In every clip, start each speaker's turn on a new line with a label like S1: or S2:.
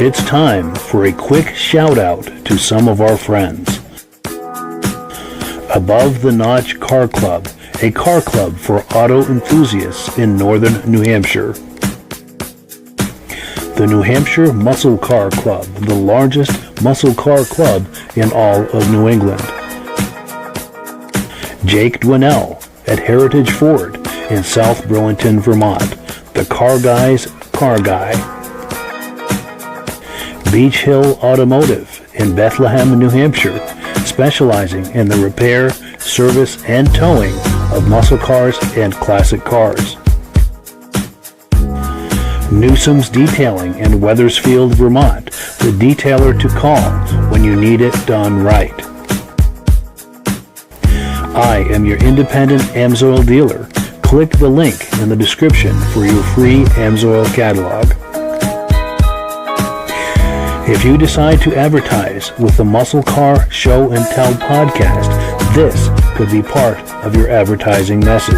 S1: It's time for a quick shout out to some of our friends. Above the Notch Car Club, a car club for auto enthusiasts in northern New Hampshire. The New Hampshire Muscle Car Club, the largest muscle car club in all of New England. Jake Dwinell at Heritage Ford in South Burlington, Vermont, the Car Guy's Car Guy. Beach Hill Automotive in Bethlehem, New Hampshire, specializing in the repair, service, and towing of muscle cars and classic cars. Newsom's Detailing in Wethersfield, Vermont, the detailer to call when you need it done right. I am your independent Amsoil dealer. Click the link in the description for your free Amsoil catalog. If you decide to advertise with the Muscle Car Show and Tell podcast, this could be part of your advertising message.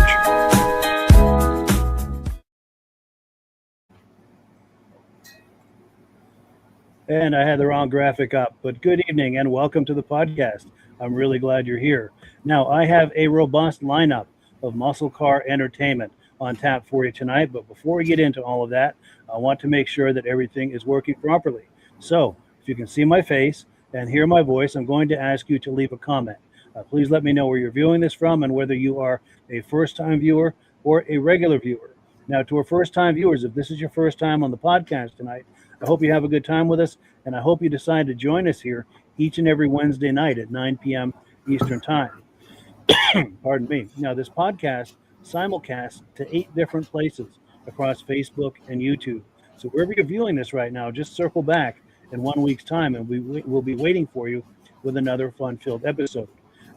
S1: And I had the wrong graphic up, but good evening and welcome to the podcast. I'm really glad you're here. Now, I have a robust lineup of muscle car entertainment on tap for you tonight, but before we get into all of that, I want to make sure that everything is working properly. So, if you can see my face and hear my voice, I'm going to ask you to leave a comment. Please let me know where you're viewing this from and whether you are a first-time viewer or a regular viewer. Now, to our first-time viewers, if this is your first time on the podcast tonight, I hope you have a good time with us, and I hope you decide to join us here each and every Wednesday night at 9 p.m. Eastern Time. Pardon me. Now, this podcast simulcasts to 8 different places across Facebook and YouTube. So wherever you're viewing this right now, just circle back in 1 week's time, and we'll be waiting for you with another fun-filled episode.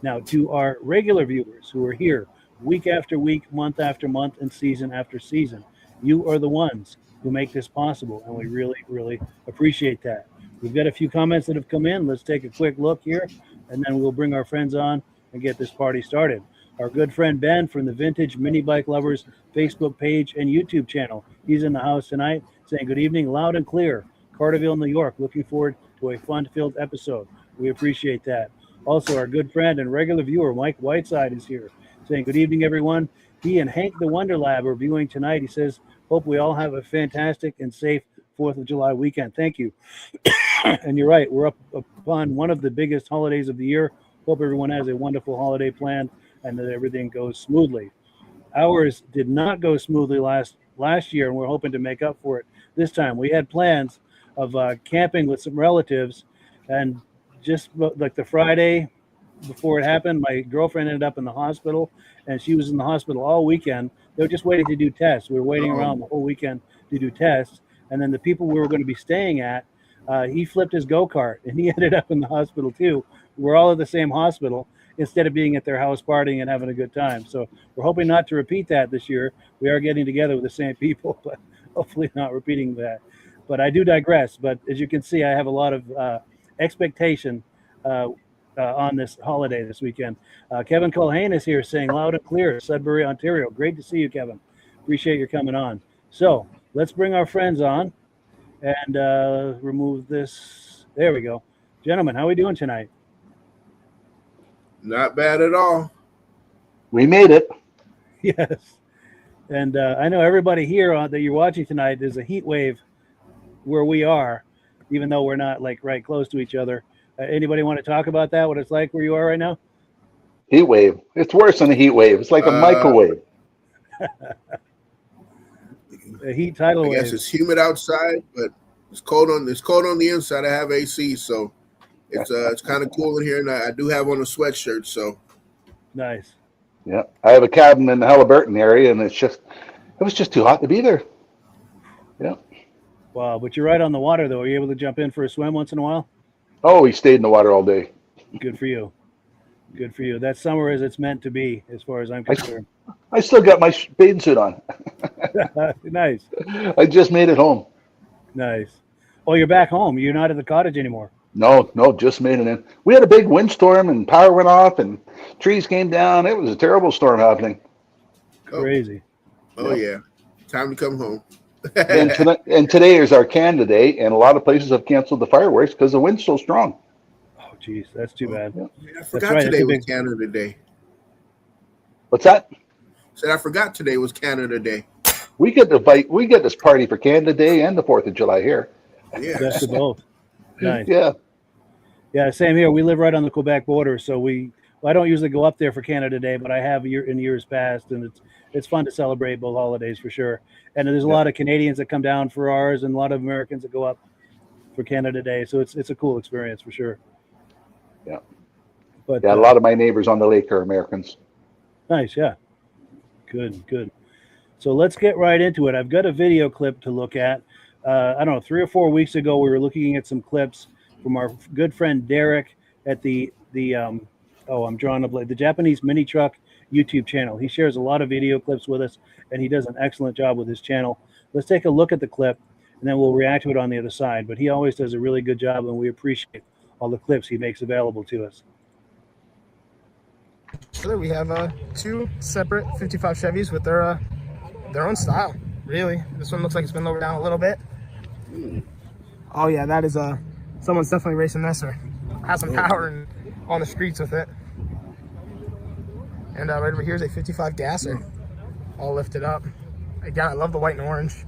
S1: Now, to our regular viewers who are here week after week, month after month, and season after season, you are the ones who make this possible, and we really, really appreciate that. We've got a few comments that have come in. Let's take a quick look here, and then we'll bring our friends on and get this party started. Our good friend Ben from the Vintage Mini Bike Lovers Facebook page and YouTube channel. He's in the house tonight saying good evening, loud and clear. Carterville, New York. Looking forward to a fun-filled episode. We appreciate that. Also, our good friend and regular viewer, Mike Whiteside, is here saying good evening, everyone. He and Hank the Wonder Lab are viewing tonight. He says, hope we all have a fantastic and safe 4th of July weekend. Thank you. And you're right. We're up upon one of the biggest holidays of the year. Hope everyone has a wonderful holiday planned and that everything goes smoothly. Ours did not go smoothly last year, and we're hoping to make up for it this time. We had plans of camping with some relatives, and just like the Friday before it happened, my girlfriend ended up in the hospital, and she was in the hospital all weekend. They were just waiting to do tests. We were waiting around the whole weekend to do tests, and then the people we were going to be staying at, he flipped his go-kart, and he ended up in the hospital too. We're all at the same hospital instead of being at their house partying and having a good time. So we're hoping not to repeat that this year. We are getting together with the same people, but hopefully not repeating that. But I do digress. But as you can see, I have a lot of expectation on this holiday this weekend. Kevin Culhane is here saying loud and clear, Sudbury, Ontario. Great to see you, Kevin. Appreciate your coming on. So let's bring our friends on and remove this. There we go. Gentlemen, how are we doing tonight?
S2: Not bad at all.
S3: We made it.
S1: Yes. And I know everybody here that you're watching tonight, there's a heat wave where we are, even though we're not like right close to each other. Anybody want to talk about that, what it's like where you are right now?
S3: Heat wave. It's worse than a heat wave. It's like a microwave.
S1: A heat tidal wave.
S2: I guess it's humid outside, but it's cold on the inside. I have AC, so it's kind of cool in here, and I do have on a sweatshirt. So
S1: nice.
S3: Yeah, I have a cabin in the Halliburton area, and it was just too hot to be there. Yeah.
S1: Wow, but you're right on the water, though. Are you able to jump in for a swim once in a while?
S3: Oh, we stayed in the water all day.
S1: Good for you. Good for you. That's summer as it's meant to be, as far as I'm concerned.
S3: I still got my bathing suit on.
S1: Nice.
S3: I just made it home.
S1: Nice. Oh, you're back home. You're not at the cottage anymore.
S3: No, just made it in. We had a big windstorm, and power went off, and trees came down. It was a terrible storm happening.
S1: Crazy.
S2: Oh, yeah. Time to come home.
S3: And today is our Canada Day, and a lot of places have canceled the fireworks because the wind's so strong.
S1: Oh, geez, that's too bad.
S3: Yeah.
S2: I forgot
S1: right,
S2: today
S1: it's a
S2: was
S1: big-
S2: Canada Day.
S3: What's that?
S2: Said I forgot today was Canada Day.
S3: We get this party for Canada Day and the 4th of July here.
S2: Yeah.
S1: Best of both. Nice.
S3: Yeah.
S1: Yeah, same here. We live right on the Quebec border, so I don't usually go up there for Canada Day, but I have in years past, and it's fun to celebrate both holidays for sure. And there's a lot of Canadians that come down for ours, and a lot of Americans that go up for Canada Day. So it's a cool experience for sure.
S3: Yeah.
S1: But
S3: Yeah, a lot of my neighbors on the lake are Americans.
S1: nice, yeah. Good. So let's get right into it. I've got a video clip to look at. I don't know, 3 or 4 weeks ago, we were looking at some clips from our good friend Derek at the I'm drawing a blank, the Japanese Mini Truck YouTube channel. He shares a lot of video clips with us, and he does an excellent job with his channel. Let's take a look at the clip, and then we'll react to it on the other side. But he always does a really good job, and we appreciate all the clips he makes available to us.
S4: We have 2 separate 55 Chevys with their own style. Really, this one looks like it's been lowered down a little bit. Oh yeah, that is someone's definitely racing this or has some power and on the streets with it. And right over here is a 55 Gasser, all lifted up. Again, I love the white and orange.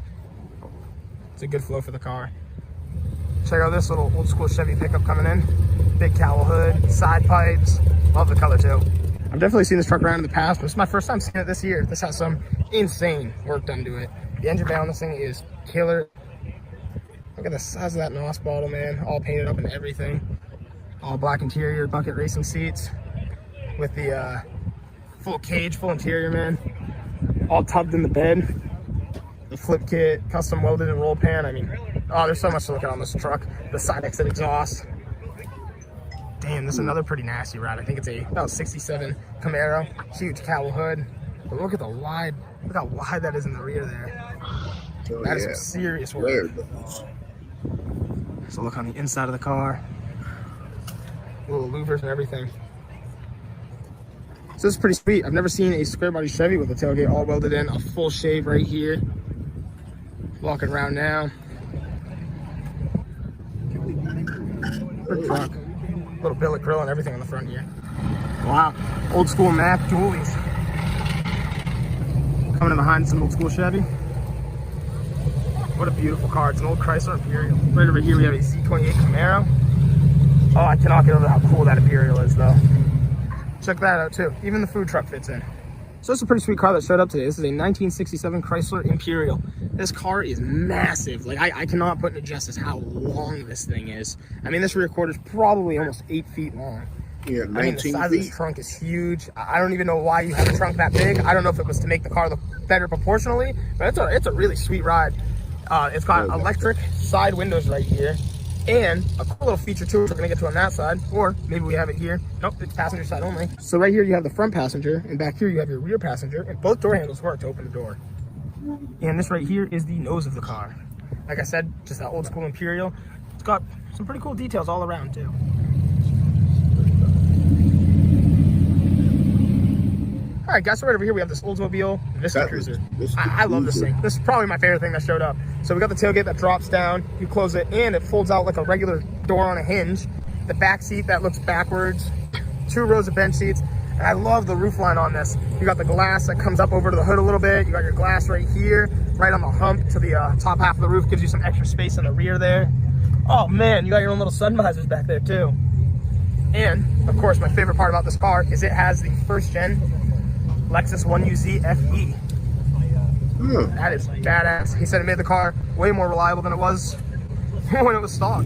S4: It's a good flow for the car. Check out this little old school Chevy pickup coming in. Big cowl hood, side pipes. Love the color too. I've definitely seen this truck around in the past, but it's my first time seeing it this year. This has some insane work done to it. The engine bay on this thing is killer. Look at the size of that NOS bottle, man. All painted up and everything. All black interior, bucket racing seats with the full cage, full interior, man. All tubbed in the bed. The flip kit, custom welded and roll pan. I mean, oh, there's so much to look at on this truck. The side exit exhaust. Damn, this is another pretty nasty ride. I think it's about 67 Camaro. Huge cowl hood. But look at the wide, look how wide that is in the rear there.
S2: Oh,
S4: That is some serious work. So look on the inside of the car. Little louvers and everything. So this is pretty sweet. I've never seen a square body Chevy with a tailgate all welded in, a full shave right here. Walking around now. Good truck. Little billet grill and everything on the front here. Wow. Old school Mac dualies. Coming in behind some old school Chevy. What a beautiful car. It's an old Chrysler Imperial. Right over here we have a Z28 Camaro. Oh, I cannot get over how cool that Imperial is though. Check that out too. Even the food truck fits in. So it's a pretty sweet car that showed up today. This is a 1967 Chrysler Imperial. This car is massive. Like I cannot put into justice how long this thing is. I mean, this rear quarter is probably almost 8 feet long.
S2: Yeah, 19
S4: I mean, the size
S2: feet.
S4: of this trunk is huge. I don't even know why you have a trunk that big. I don't know if it was to make the car look better proportionally, but it's a really sweet ride. It's got electric side windows right here. And a cool little feature too, which we're gonna get to on that side, or maybe we have it here. Nope, it's passenger side only. So right here you have the front passenger, and back here you have your rear passenger, and both door handles work to open the door. And this right here is the nose of the car. Like I said, just that old school Imperial. It's got some pretty cool details all around too. All right, guys, so right over here we have this Oldsmobile Vista Cruiser. I love this thing. This is probably my favorite thing that showed up. So we got the tailgate that drops down, you close it, and it folds out like a regular door on a hinge. The back seat that looks backwards, 2 rows of bench seats. And I love the roof line on this. You got the glass that comes up over to the hood a little bit. You got your glass right here, right on the hump to the top half of the roof, gives you some extra space in the rear there. Oh man, you got your own little sun visors back there too. And of course, my favorite part about this car is it has the first gen Lexus 1UZ FE. That is badass. He said it made the car way more reliable than it was when it was stock.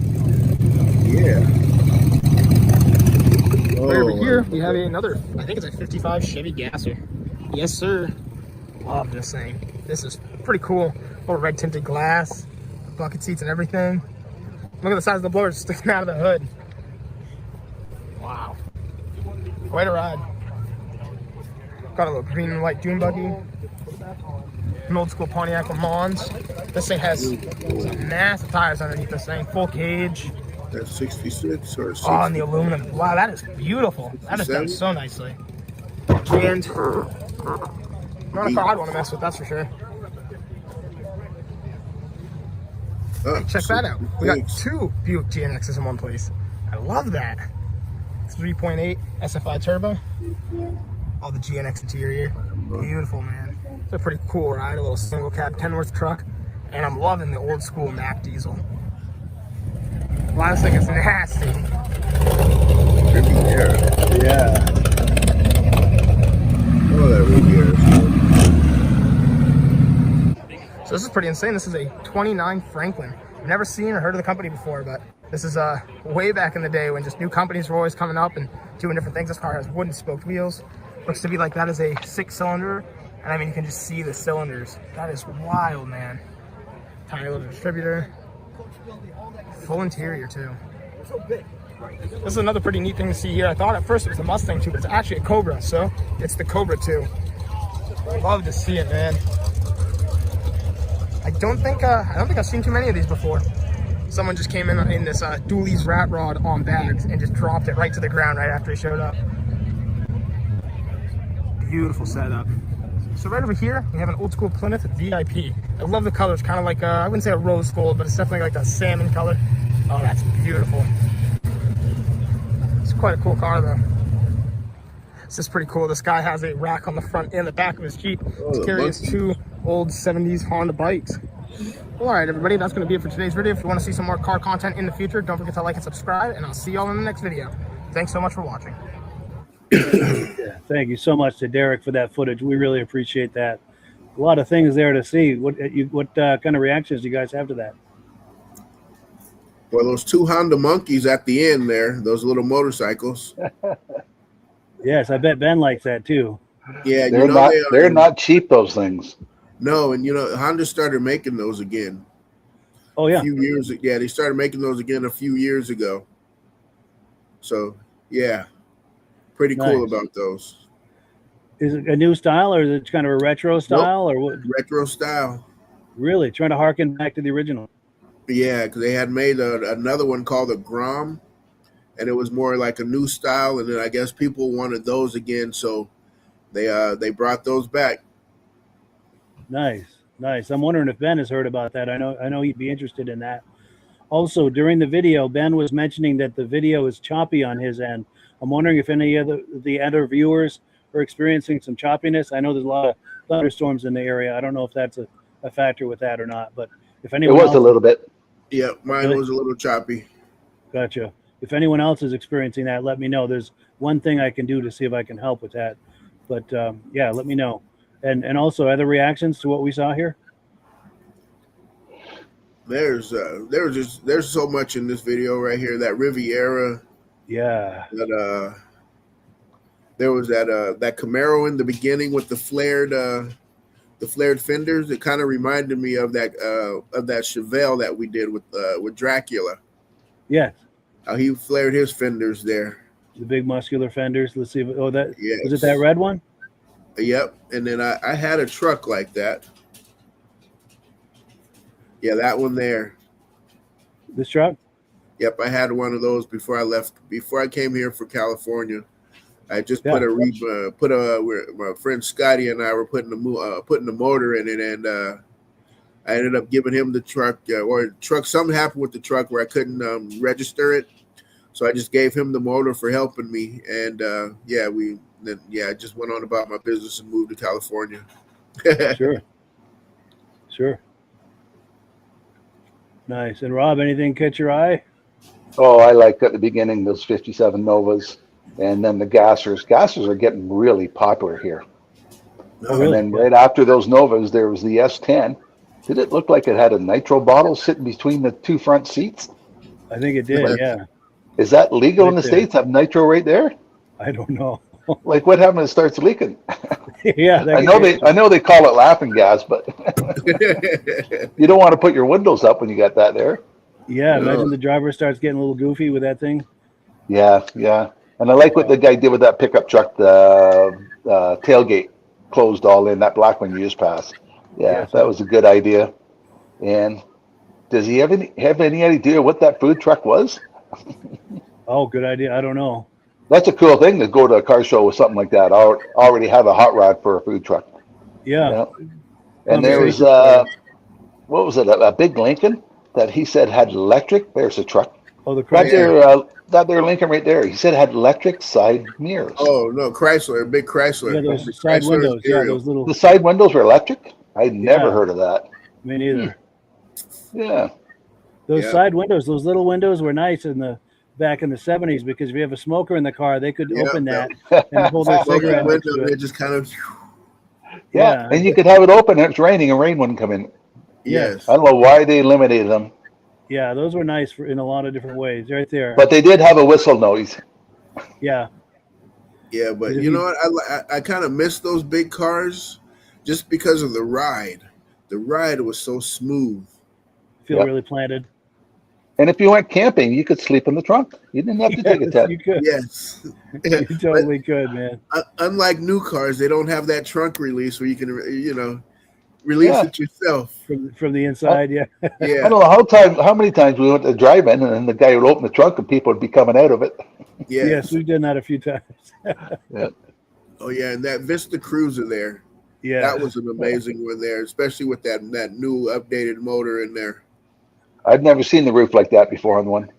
S2: Yeah.
S4: Right over here, we have another, I think it's a 55 Chevy Gasser. Yes, sir. Love this thing. This is pretty cool. Little red tinted glass, bucket seats and everything. Look at the size of the blower sticking out of the hood. Wow. Quite a ride. Got a little green and white dune buggy. An old school Pontiac Le Mans. This thing has some massive tires underneath this thing. Full cage.
S2: That's 66 or 60.
S4: Oh, and the aluminum. Wow, that is beautiful. That is done so nicely. And not a car I'd want to mess with, that's for sure. Hey, check that out. We got 2 Buick GNXs in one place. I love that. 3.8 SFI turbo. All the GNX interior. Beautiful, man. It's a pretty cool ride. A little single cab Kenworth truck. And I'm loving the old school Mack diesel. Wow, this thing is nasty.
S2: Riviera.
S1: Yeah.
S2: Oh, that Riviera.
S4: So this is pretty insane. This is a 29 Franklin. I've never seen or heard of the company before, but this is way back in the day when just new companies were always coming up and doing different things. This car has wooden spoked wheels. Looks to be like that is a 6-cylinder. And I mean, you can just see the cylinders. That is wild, man. Tiny little distributor. Full interior, too. This is another pretty neat thing to see here. I thought at first it was a Mustang, too, but it's actually a Cobra. So it's the Cobra, too. Love to see it, man. I don't think I've seen too many of these before. Someone just came in this Dooley's rat rod on bags and just dropped it right to the ground right after he showed up. Beautiful setup. So right over here, we have an old school Plymouth VIP. I love the colors, kind of like, I wouldn't say a rose gold, but it's definitely like a salmon color. Oh, that's beautiful. It's quite a cool car, though. This is pretty cool. This guy has a rack on the front and the back of his Jeep to carry his 2 old 70s Honda bikes. Well, all right, everybody, that's going to be it for today's video. If you want to see some more car content in the future, don't forget to like and subscribe, and I'll see y'all in the next video. Thanks so much for watching.
S1: Yeah, thank you so much to Derek for that footage. We really appreciate that. A lot of things there to see. What kind of reactions do you guys have to that?
S2: Well, those 2 Honda monkeys at the end there, those little motorcycles.
S1: Yes, I bet Ben likes that too.
S2: Yeah,
S3: they're not cheap, those things.
S2: No, and Honda started making those again.
S1: Oh yeah,
S2: a few years. Yeah, they started making those again a few years ago. So yeah, pretty cool about those.
S1: Is it a new style or is it kind of a retro style or what?
S2: Retro style.
S1: Really trying to harken back to the original.
S2: Yeah, because they had made another one called the Grom, and it was more like a new style. And then I guess people wanted those again, so they brought those back.
S1: Nice. I'm wondering if Ben has heard about that. I know he'd be interested in that. Also, during the video, Ben was mentioning that the video is choppy on his end. I'm wondering if any of the other viewers are experiencing some choppiness. I know there's a lot of thunderstorms in the area. I don't know if that's a factor with that or not, but if anyone
S3: it was a little bit.
S2: Yeah, mine was a little choppy.
S1: Gotcha. If anyone else is experiencing that, let me know. There's one thing I can do to see if I can help with that. But yeah, let me know. And also other reactions to what we saw here.
S2: There's so much in this video right here. That Riviera.
S1: Yeah.
S2: That there was that Camaro in the beginning with the flared fenders. It kind of reminded me of that Chevelle that we did with Dracula.
S1: Yes.
S2: How he flared his fenders there.
S1: The big muscular fenders. Let's see. Was
S2: Yes.
S1: it that red one?
S2: Yep. And then I had a truck like that. Yeah, that one there.
S1: This truck?
S2: Yep, I had one of those before I left. Before I came here for California, I just my friend Scotty and I were putting the motor in it, and I ended up giving him the truck. Something happened with the truck where I couldn't register it, so I just gave him the motor for helping me. And I just went on about my business and moved to California.
S1: Sure. Nice. And Rob, anything catch your eye?
S3: Oh, I liked at the beginning those 57 Novas, and then the gassers. Gassers are getting really popular here.
S1: Oh, really?
S3: And then right after those Novas, there was the S10. Did it look like it had a nitro bottle sitting between the 2 front seats?
S1: I think it did. Yeah.
S3: Is that legal in the
S1: there.
S3: States? Have nitro right there?
S1: I don't know.
S3: Like what happened? It starts leaking.
S1: Yeah.
S3: I know they call it laughing gas, but you don't want to put your windows up when you got that there.
S1: Yeah. Imagine the driver starts getting a little goofy with that thing.
S3: Yeah. And I like what the guy did with that pickup truck. The tailgate closed all in. That black one you just passed. Yeah, that was a good idea. And does he have any idea what that food truck was?
S1: Oh, good idea. I don't know.
S3: That's a cool thing to go to a car show with something like that. I already have a hot rod for a food truck.
S1: Yeah.
S3: And there was what was it? A big Lincoln, that he said had electric. There's a truck.
S1: Oh, the
S3: That
S1: Chrysler.
S3: there Lincoln right there. He said had electric side mirrors.
S2: Oh no, Chrysler, big Chrysler.
S1: Yeah,
S2: The
S1: those side
S2: Chrysler
S1: windows. Yeah,
S2: Imperial.
S1: those little.
S3: The side windows were electric. I'd never
S1: Yeah.
S3: heard of that.
S1: Me neither.
S3: Yeah.
S1: Those
S2: Yeah.
S1: side windows, those little windows were nice back in the 70s because if you have a smoker in the car, they could
S2: Yeah,
S1: open
S2: that-
S1: that and hold their
S2: Smoking
S1: cigarette next
S2: window,
S1: to
S2: they
S1: it.
S2: just kind of
S3: Yeah, and you could have it open and it's raining and rain wouldn't come in.
S2: yes.
S3: I don't know why they eliminated them,
S1: Yeah, those were nice in a lot of different ways. Right there.
S3: but they did have a whistle noise.
S1: Yeah.
S2: Yeah, but
S1: If
S2: you
S1: you-
S2: know what? I kind of miss those big cars just because of the ride. The ride was so smooth.
S1: Feel
S3: Yeah.
S1: really planted.
S3: And if you went camping, you could sleep in the trunk. You didn't have to take a
S1: Yes,
S3: tent.
S1: you could.
S2: Yes.
S1: You totally could, man.
S2: Unlike new cars, they don't have that trunk release where you can, release
S3: Yeah.
S2: it yourself.
S1: From the inside, yeah.
S3: I
S2: Yeah.
S3: don't know how many times we went to drive-in and then the guy would open the trunk and people would be coming out of it.
S2: Yes.
S1: Yes, we've done that a few times.
S2: Oh yeah, and that Vista Cruiser there,
S1: Yeah.
S2: that was an amazing one there, especially with that new updated motor in there.
S3: I've never seen the roof like that before on one.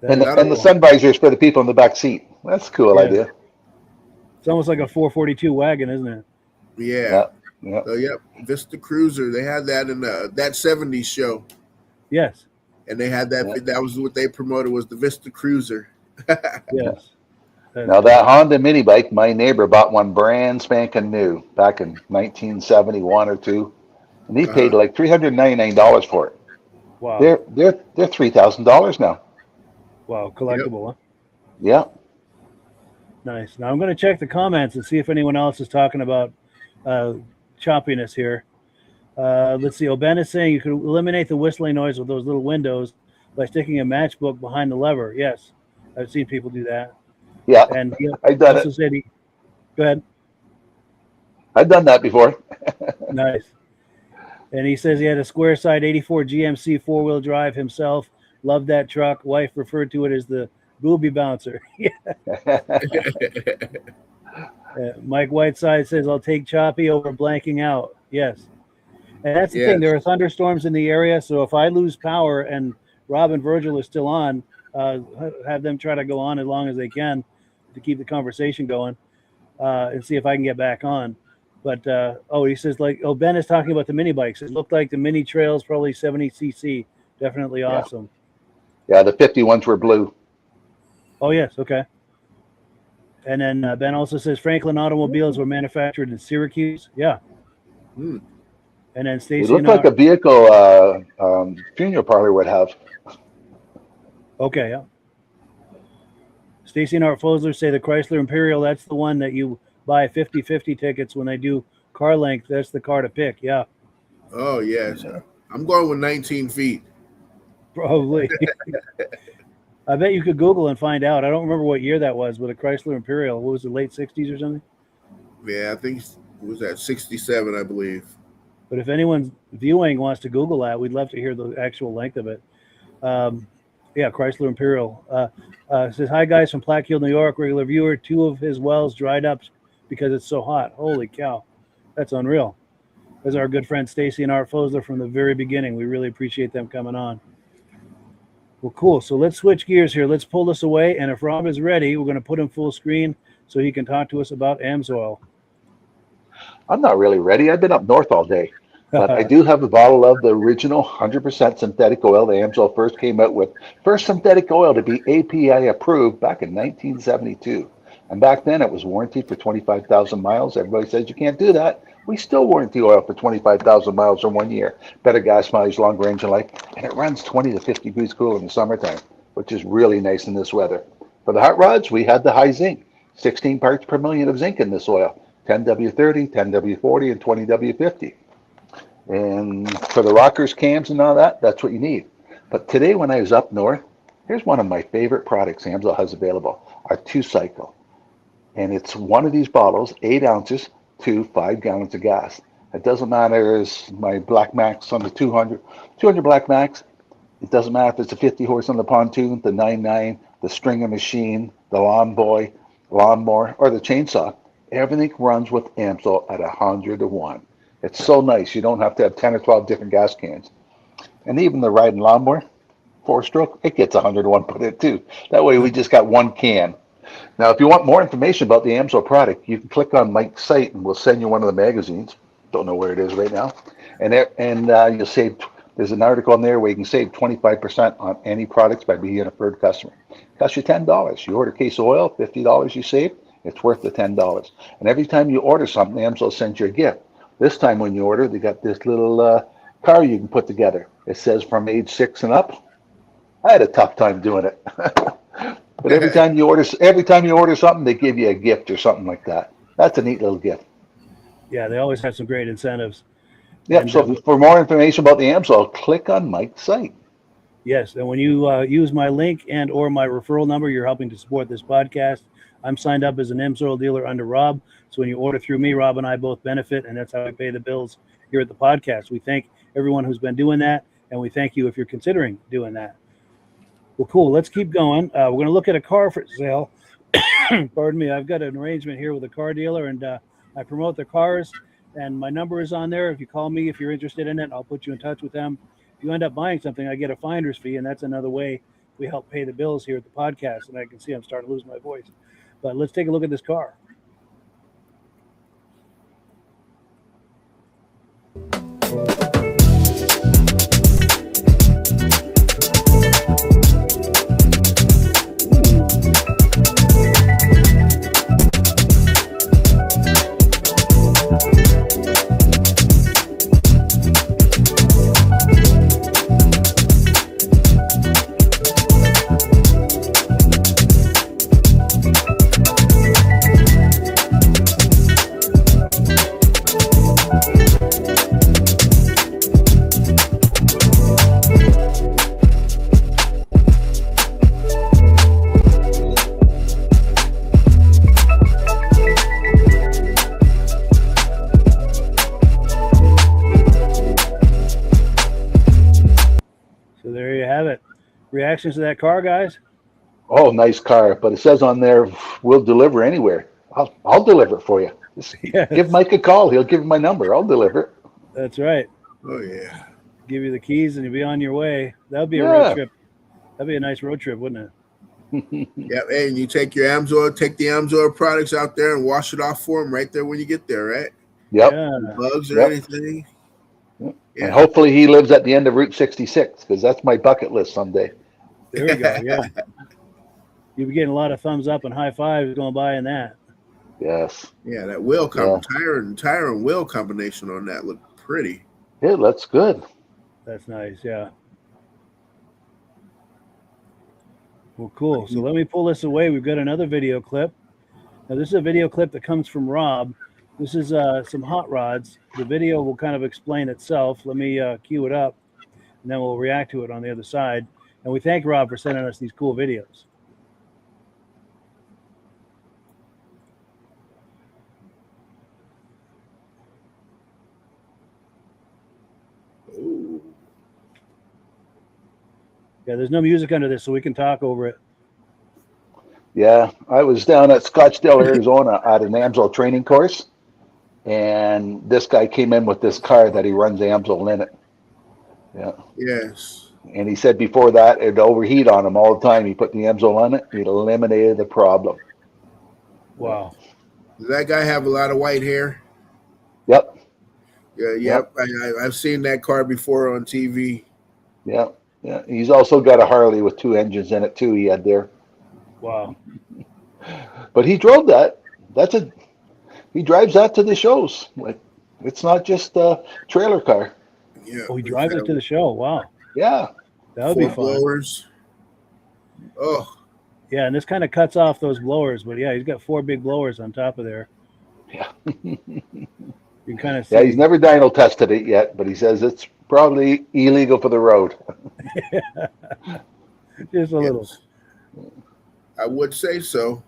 S3: And
S1: That-
S3: the sun visors for the people in the back seat. That's a cool
S1: Yeah.
S3: idea.
S1: It's almost like a 442 wagon, isn't it?
S2: Yeah.
S3: Yeah.
S2: So yep, Vista Cruiser. They had that in that '70s show,
S1: Yes.
S2: and they had that.
S3: Yeah.
S2: That was what they promoted was the Vista Cruiser.
S1: Yes.
S3: Now that Honda mini bike, my neighbor bought one brand spanking new back in 1971 or two, and he paid like $399 for it.
S1: Wow.
S3: They're $3,000 now.
S1: Wow. Collectible, huh?
S3: Yeah.
S1: Nice. Now I'm going to check the comments and see if anyone else is talking about choppiness here. Let's see. Ben is saying you could eliminate the whistling noise with those little windows by sticking a matchbook behind the lever. Yes, I've seen people do that.
S3: Yeah.
S1: And he
S3: I've done
S1: also
S3: it.
S1: said go ahead.
S3: I've done that before.
S1: Nice. And he says he had a square side 84 GMC 4-wheel drive himself. Loved that truck. Wife referred to it as the booby bouncer. Mike Whiteside says, I'll take choppy over blanking out. Yes. And that's the thing. There are thunderstorms in the area. So if I lose power and Rob and Virgil are still on, have them try to go on as long as they can to keep the conversation going and see if I can get back on. But, he says, Ben is talking about the mini bikes. It looked like the mini trails, probably 70cc. Definitely awesome.
S3: Yeah, the 51s were blue.
S1: Oh, yes. Okay. And then Ben also says Franklin automobiles were manufactured in Syracuse. Yeah.
S2: Hmm.
S1: And then
S3: It
S1: Stacy.
S3: looked like a vehicle funeral parlor would have.
S1: Okay. Yeah. Stacy and Art Fosler say the Chrysler Imperial, that's the one that you buy 50-50 tickets when they do car length. That's the car to pick. Yeah.
S2: Oh yes, I'm going with 19 feet.
S1: Probably. I bet you could Google and find out. I don't remember what year that was with a Chrysler Imperial. What was it, late 60s or something?
S2: Yeah, I think it was at 67, I believe.
S1: But if anyone viewing wants to Google that, we'd love to hear the actual length of it. Chrysler Imperial. Says, hi, guys from Plaqueville, New York. Regular viewer. 2 of his wells dried up because it's so hot. Holy cow. That's unreal. There's our good friend Stacy and Art Fosler from the very beginning. We really appreciate them coming on. Well, cool. So let's switch gears here. Let's pull this away. And if Rob is ready, we're going to put him full screen so he can talk to us about Amsoil.
S3: I'm not really ready. I've been up north all day. But I do have a bottle of the original 100% synthetic oil that Amsoil first came out with. First synthetic oil to be API approved back in 1972. And back then it was warranted for 25,000 miles. Everybody says you can't do that. We still warranty oil for 25,000 miles or 1 year. Better gas mileage, longer engine life. And it runs 20 to 50 degrees cooler in the summertime, which is really nice in this weather. For the hot rods, we had the high zinc. 16 parts per million of zinc in this oil. 10W30, 10W40, and 20W50. And for the rockers, cams, and all that, that's what you need. But today when I was up north, here's one of my favorite products Amsoil has available, our 2-cycle. And it's one of these bottles, 8 ounces to 5 gallons of gas. It doesn't matter as my Black Max on the 200 Black Max. It doesn't matter if it's a 50 horse on the pontoon, the 9.9, the stringer machine, the lawnmower, or the chainsaw. Everything runs with Amsoil at 100 to 1. It's so nice. You don't have to have 10 or 12 different gas cans. And even the riding lawnmower, 4-stroke, it gets 101 put in too. That way we just got one can. Now, if you want more information about the Amsoil product, you can click on Mike's site and we'll send you one of the magazines. Don't know where it is right now. And you'll save, there's an article in there where you can save 25% on any products by being a preferred customer. It costs you $10. You order a case of oil, $50 you save, it's worth the $10. And every time you order something, Amsoil sends you a gift. This time when you order, they got this little car you can put together. It says from age 6 and up. I had a tough time doing it. But every time you order something, they give you a gift or something like that. That's a neat little gift.
S1: Yeah, they always have some great incentives.
S3: Yep. And, so for more information about the Amsoil, click on Mike's site.
S1: Yes, and when you use my link and or my referral number, you're helping to support this podcast. I'm signed up as an Amsoil dealer under Rob. So when you order through me, Rob and I both benefit, and that's how we pay the bills here at the podcast. We thank everyone who's been doing that, and we thank you if you're considering doing that. Well, cool. Let's keep going. We're going to look at a car for sale. Pardon me. I've got an arrangement here with a car dealer, and I promote their cars, and my number is on there. If you call me, if you're interested in it, I'll put you in touch with them. If you end up buying something, I get a finder's fee, and that's another way we help pay the bills here at the podcast. And I can see I'm starting to lose my voice. But let's take a look at this car. Reactions to that car, guys?
S3: Oh, nice car. But it says on there, we'll deliver anywhere. I'll deliver it for you. Yes. Give Mike a call. He'll give you my number. I'll deliver it.
S1: That's right.
S2: Oh, yeah.
S1: Give you the keys and you'll be on your way. That would be a road trip. That'd be a nice road trip, wouldn't
S2: it? Yeah, and you take your Amsoil, take the Amsoil products out there and wash it off for them right there when you get there, right?
S3: Yep.
S2: Yeah. Bugs or anything.
S3: Yep. Yeah. And hopefully he lives at the end of Route 66 because that's my bucket list someday.
S1: There we go. Yeah. You'll be getting a lot of thumbs up and high fives going by in that.
S3: Yes.
S2: Yeah, that wheel tire and wheel combination on that looked pretty.
S3: It looks good.
S1: That's nice. Yeah. Well, cool. So let me pull this away. We've got another video clip. Now, this is a video clip that comes from Rob. This is some hot rods. The video will kind of explain itself. Let me cue it up, and then we'll react to it on the other side. And we thank Rob for sending us these cool videos.
S2: Ooh.
S1: Yeah, there's no music under this, so we can talk over it.
S3: Yeah, I was down at Scottsdale, Arizona at an Amsoil training course, and this guy came in with this car that he runs Amsoil in it. Yeah.
S2: Yes.
S3: And he said before that it'd overheat on him all the time. He put the Amsoil on it. It eliminated the problem.
S1: Wow.
S2: Does that guy have a lot of white hair?
S3: Yep.
S2: Yeah. Yep. I've seen that car before on TV.
S3: Yeah. Yeah. He's also got a Harley with 2 engines in it too. He had there.
S1: Wow.
S3: But he drove that. He drives that to the shows. Like, it's not just a trailer car.
S2: Yeah.
S1: Oh, he drives it to the show. Wow.
S3: Yeah.
S1: That would be fun.
S2: Blowers. Oh.
S1: Yeah, and this kind of cuts off those blowers, but yeah, he's got 4 big blowers on top of there.
S3: Yeah.
S1: You can kind of see.
S3: Yeah, he's never dyno tested it yet, but he says it's probably illegal for the road.
S1: Just a little.
S2: I would say so.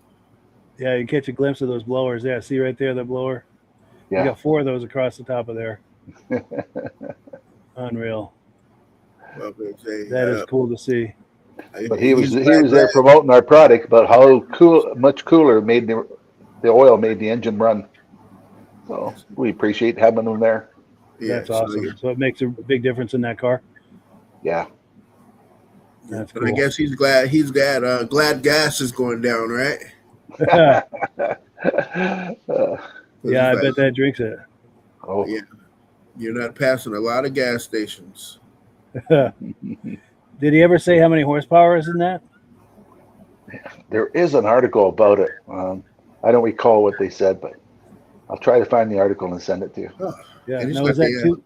S1: Yeah, you catch a glimpse of those blowers. Yeah, see right there, the blower. Yeah. You got 4 of those across the top of there. Unreal.
S2: Well,
S1: that is cool to see.
S3: But he was there promoting our product, but how much cooler made the oil made the engine run. So we appreciate having them there.
S1: Yeah, that's awesome. So it makes a big difference in that car.
S3: Yeah.
S1: That's
S2: But
S1: cool.
S2: I guess he's glad glad gas is going down, right?
S3: Uh,
S1: Yeah, I bet that drinks it.
S3: oh,
S2: Yeah, you're not passing a lot of gas stations.
S1: Did he ever say how many horsepower is in that?
S3: there is an article about it. I don't recall what they said, but I'll try to find the article and send it to you.
S2: Oh,
S1: Yeah.
S2: and it's
S1: Now,
S2: got
S1: is that
S2: the
S1: two?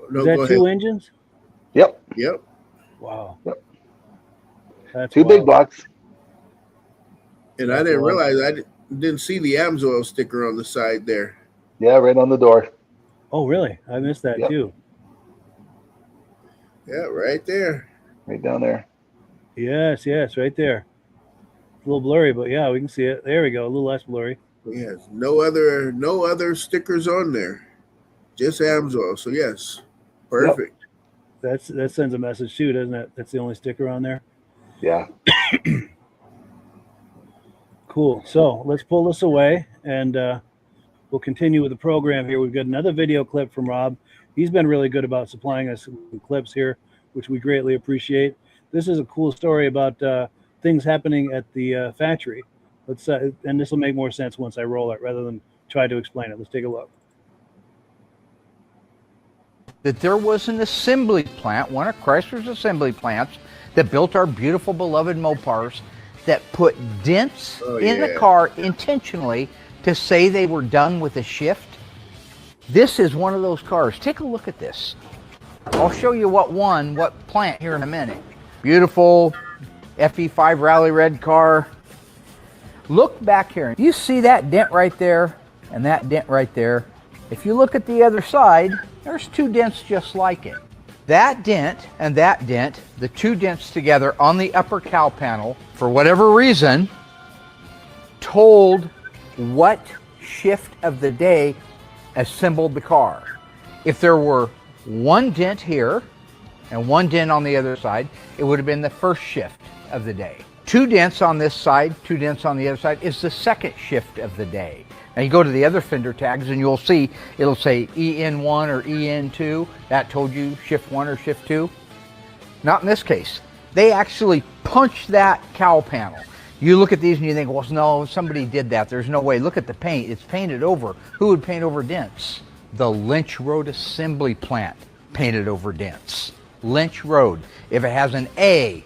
S2: no,
S1: Is that
S2: go
S1: two
S2: ahead.
S1: engines?
S3: Yep.
S2: Yep.
S1: Wow.
S3: Yep.
S1: That's
S3: Two big
S1: wild.
S3: blocks.
S2: And I
S1: That's a
S2: didn't
S1: lot.
S2: realize didn't see the Amsoil sticker on the side there.
S3: Yeah, right on the door.
S1: Oh, really? I missed that
S3: Yep.
S1: too.
S2: Yeah, right there.
S3: Right down there.
S1: Yes, right there. A little blurry, but yeah, we can see it. There we go. A little less blurry.
S2: Yes, no other stickers on there, just Amsoil. So yes, perfect.
S1: That sends a message too, doesn't it? That's the only sticker on there.
S3: Yeah.
S1: Cool. So let's pull this away and we'll continue with the program here. We've got another video clip from Rob. He's been really good about supplying us some clips here, which we greatly appreciate. This is a cool story about things happening at the factory. Let's and this will make more sense once I roll it rather than try to explain it. Let's take a look.
S5: That there was an assembly plant, one of Chrysler's assembly plants, that built our beautiful beloved Mopars, that put dents in the car intentionally to say they were done with a shift. This is one of those cars. Take a look at this. I'll show you what plant here in a minute. Beautiful FE5 Rally Red car. Look back here. You see that dent right there and that dent right there. If you look at the other side, there's two dents just like it. That dent and that dent, the two dents together on the upper cowl panel, for whatever reason, told what shift of the day assembled the car. If there were one dent here and one dent on the other side, it would have been the first shift of the day. Two dents on this side, two dents on the other side is the second shift of the day. Now you go to the other fender tags and you'll see it'll say EN1 or EN2. That told you shift 1 or shift 2. Not in this case. They actually punched that cowl panel. You look at these and you think, well, no, somebody did that. There's no way. Look at the paint. It's painted over. Who would paint over dents? The Lynch Road Assembly Plant painted over dents. Lynch Road. If it has an A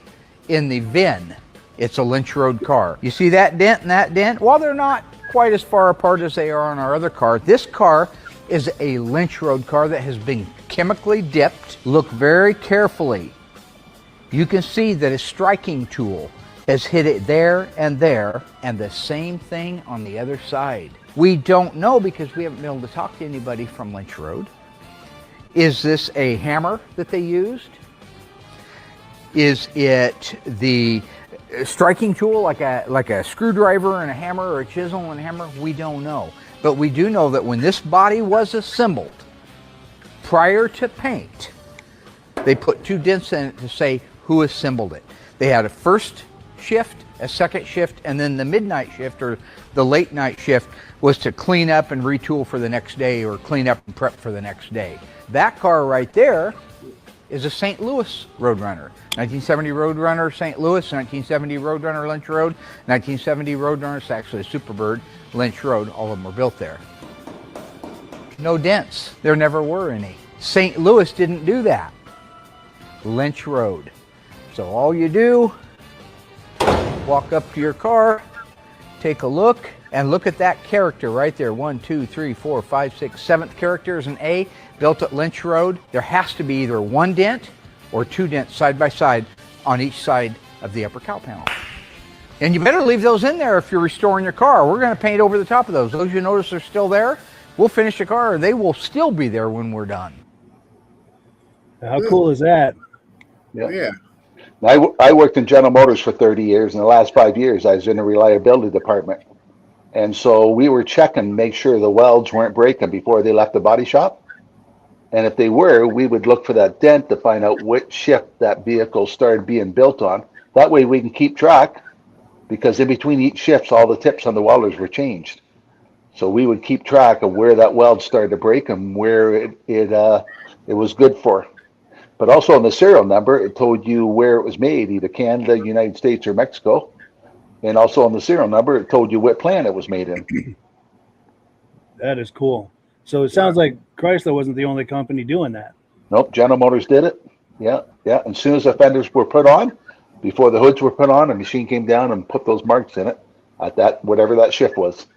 S5: in the VIN, it's a Lynch Road car. You see that dent and that dent? Well, they're not quite as far apart as they are on our other car. This car is a Lynch Road car that has been chemically dipped. Look very carefully. You can see that a striking tool has hit it there, and the same thing on the other side. We don't know because we haven't been able to talk to anybody from Lynch Road. Is this a hammer that they used? Is it the striking tool like a screwdriver and a hammer or a chisel and a hammer? We don't know. But we do know that when this body was assembled, prior to paint, they put two dents in it to say who assembled it. They had a first shift, a second shift, and then the midnight shift or the late night shift was to clean up and retool for the next day or clean up and prep for the next day. That car right there is a St. Louis Roadrunner. 1970 Roadrunner St. Louis, 1970 Roadrunner Lynch Road, 1970 Roadrunner, it's actually a Superbird, Lynch Road, all of them are built there. No dents, there never were any. St. Louis didn't do that. Lynch Road. So all you do, walk up to your car, take a look, and look at that character right there. 1, 2, 3, 4, 5, 6, 7th character is an A, built at Lynch Road. There has to be either one dent or two dents side by side on each side of the upper cowl panel. And you better leave those in there if you're restoring your car. We're going to paint over the top of those. Those you notice are still there, we'll finish the car, or they will still be there when we're done.
S1: How cool is that?
S2: Yeah.
S3: I worked in General Motors for 30 years. In the last 5 years, I was in the reliability department. And so we were checking, make sure the welds weren't breaking before they left the body shop. And if they were, we would look for that dent to find out which shift that vehicle started being built on. That way we can keep track, because in between each shifts, all the tips on the welders were changed. So we would keep track of where that weld started to break and where it was good for. But also on the serial number, it told you where it was made, either Canada, United States, or Mexico. And also on the serial number, it told you what plant it was made in.
S1: That is cool. So it sounds like Chrysler wasn't the only company doing that.
S3: Nope, General Motors did it. Yeah, yeah. And as soon as the fenders were put on, before the hoods were put on, a machine came down and put those marks in it at that whatever that shift was.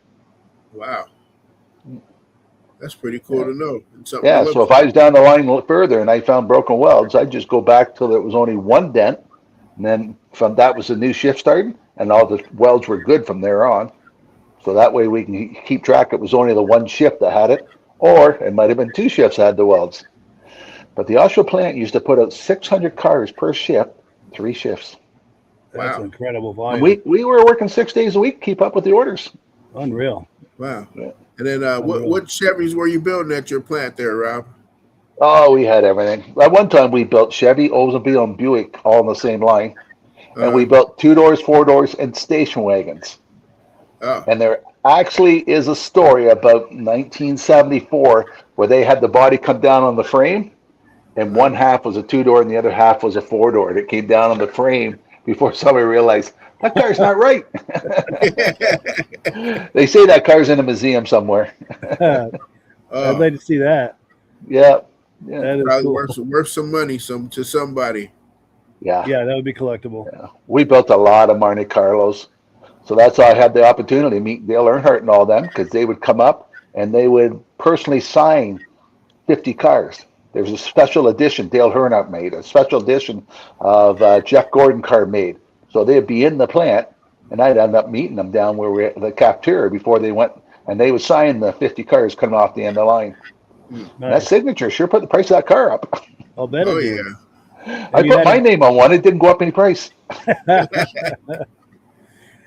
S2: Wow. That's pretty cool to know.
S3: Yeah, so if I was down the line a little further and I found broken welds, I'd just go back till there was only one dent. And then from that was the new shift starting, and all the welds were good from there on. So that way we can keep track. It was only the one shift that had it, or it might have been two shifts that had the welds. But the Oshawa plant used to put out 600 cars per shift, 3 shifts.
S1: That's incredible volume.
S3: And we were working 6 days a week, keep up with the orders.
S1: Unreal.
S2: Wow. Yeah. And then what Chevys were you building at your plant there, Rob?
S3: Oh, we had everything. At one time, we built Chevy, Oldsmobile, and Buick all on the same line. And we built 2 doors, 4 doors, and station wagons. And there actually is a story about 1974 where they had the body come down on the frame, and one half was a 2-door and the other half was a 4-door. And it came down on the frame before somebody realized that car's not right. They say that car's in a museum somewhere.
S1: I'd like to see that.
S3: Yeah.
S1: That is
S2: probably
S1: cool.
S2: worth some money to somebody.
S3: Yeah.
S1: Yeah, that would be collectible.
S3: Yeah. We built a lot of Monte Carlos. So that's how I had the opportunity to meet Dale Earnhardt and all them, because they would come up and they would personally sign 50 cars. There was a special edition Dale Earnhardt made, a special edition of Jeff Gordon car made. So they'd be in the plant, and I'd end up meeting them down where we at the cafeteria before they went, and they would sign the 50 cars coming off the end of the line. Nice. That signature sure put the price of that car up.
S1: I'll bet it did.
S2: Yeah.
S3: I put my name on one. It didn't go up any price.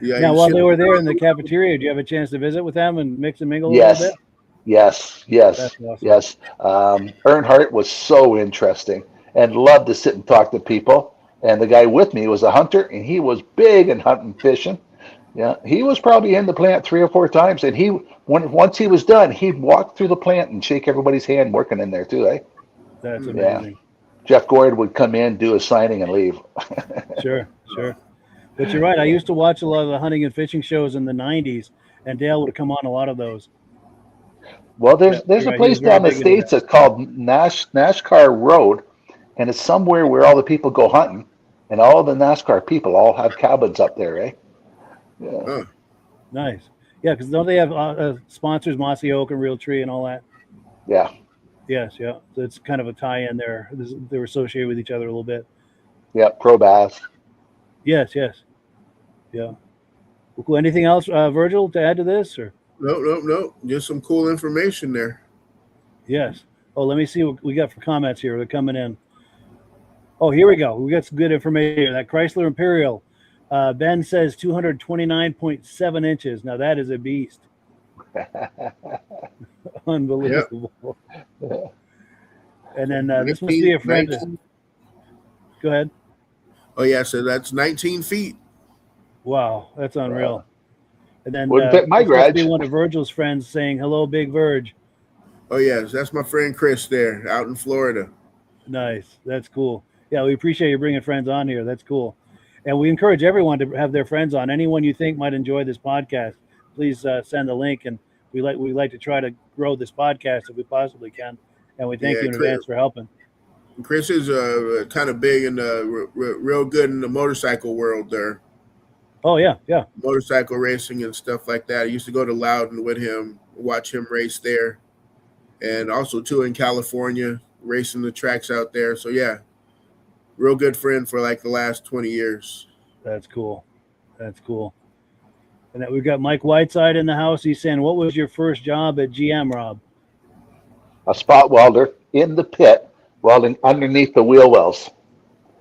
S2: Yeah,
S1: now, while they were there in the cafeteria, did you have a chance to visit with them and mix and mingle a
S3: Yes.
S1: little bit?
S3: Yes.
S1: Awesome.
S3: Yes. Earnhardt was so interesting and loved to sit and talk to people. And the guy with me was a hunter, and he was big in hunting fishing. Yeah, he was probably in the plant 3 or 4 times, and once he was done, he'd walk through the plant and shake everybody's hand working in there too, eh?
S1: That's amazing.
S3: Yeah. Jeff Gordon would come in, do a signing, and leave.
S1: Sure. But you're right. I used to watch a lot of the hunting and fishing shows in the 90s, and Dale would come on a lot of those.
S3: Well, there's a place down the States that's called NASCAR Road, and it's somewhere where all the people go hunting, and all the NASCAR people all have cabins up there, eh? Yeah.
S1: Nice. Yeah, because don't they have sponsors, Mossy Oak and Real Tree and all that?
S3: Yeah.
S1: Yes, yeah. So it's kind of a tie-in there. They're associated with each other a little bit.
S3: Yeah, Pro Bass.
S1: Yes. Yeah. Well, cool. Anything else, Virgil, to add to this? Or
S2: No. Just some cool information there.
S1: Yes. Oh, let me see what we got for comments here. They're coming in. Oh, here we go. We got some good information here. That Chrysler Imperial. Ben says 229.7 inches. Now that is a beast. Unbelievable.
S3: Yep.
S1: And then this must be a friend. Go ahead.
S2: Oh, yeah, so that's 19 feet.
S1: Wow, that's unreal. Wow. And then
S3: wouldn't fit my garage.
S1: Be one of Virgil's friends saying, hello, Big Verge.
S2: Oh, yes, that's my friend Chris there out in Florida.
S1: Nice. That's cool. Yeah, we appreciate you bringing friends on here. That's cool. And we encourage everyone to have their friends on. Anyone you think might enjoy this podcast, please send the link. And we like to try to grow this podcast if we possibly can. And we thank you in advance for helping.
S2: Chris is kind of big and real good in the motorcycle world there.
S1: Oh, yeah.
S2: Motorcycle racing and stuff like that. I used to go to Loudon with him, watch him race there. And also, too, in California, racing the tracks out there. So, yeah, real good friend for like the last 20 years.
S1: That's cool. And then we've got Mike Whiteside in the house. He's saying, what was your first job at GM, Rob?
S3: A spot welder in the pit, welding underneath the wheel wells.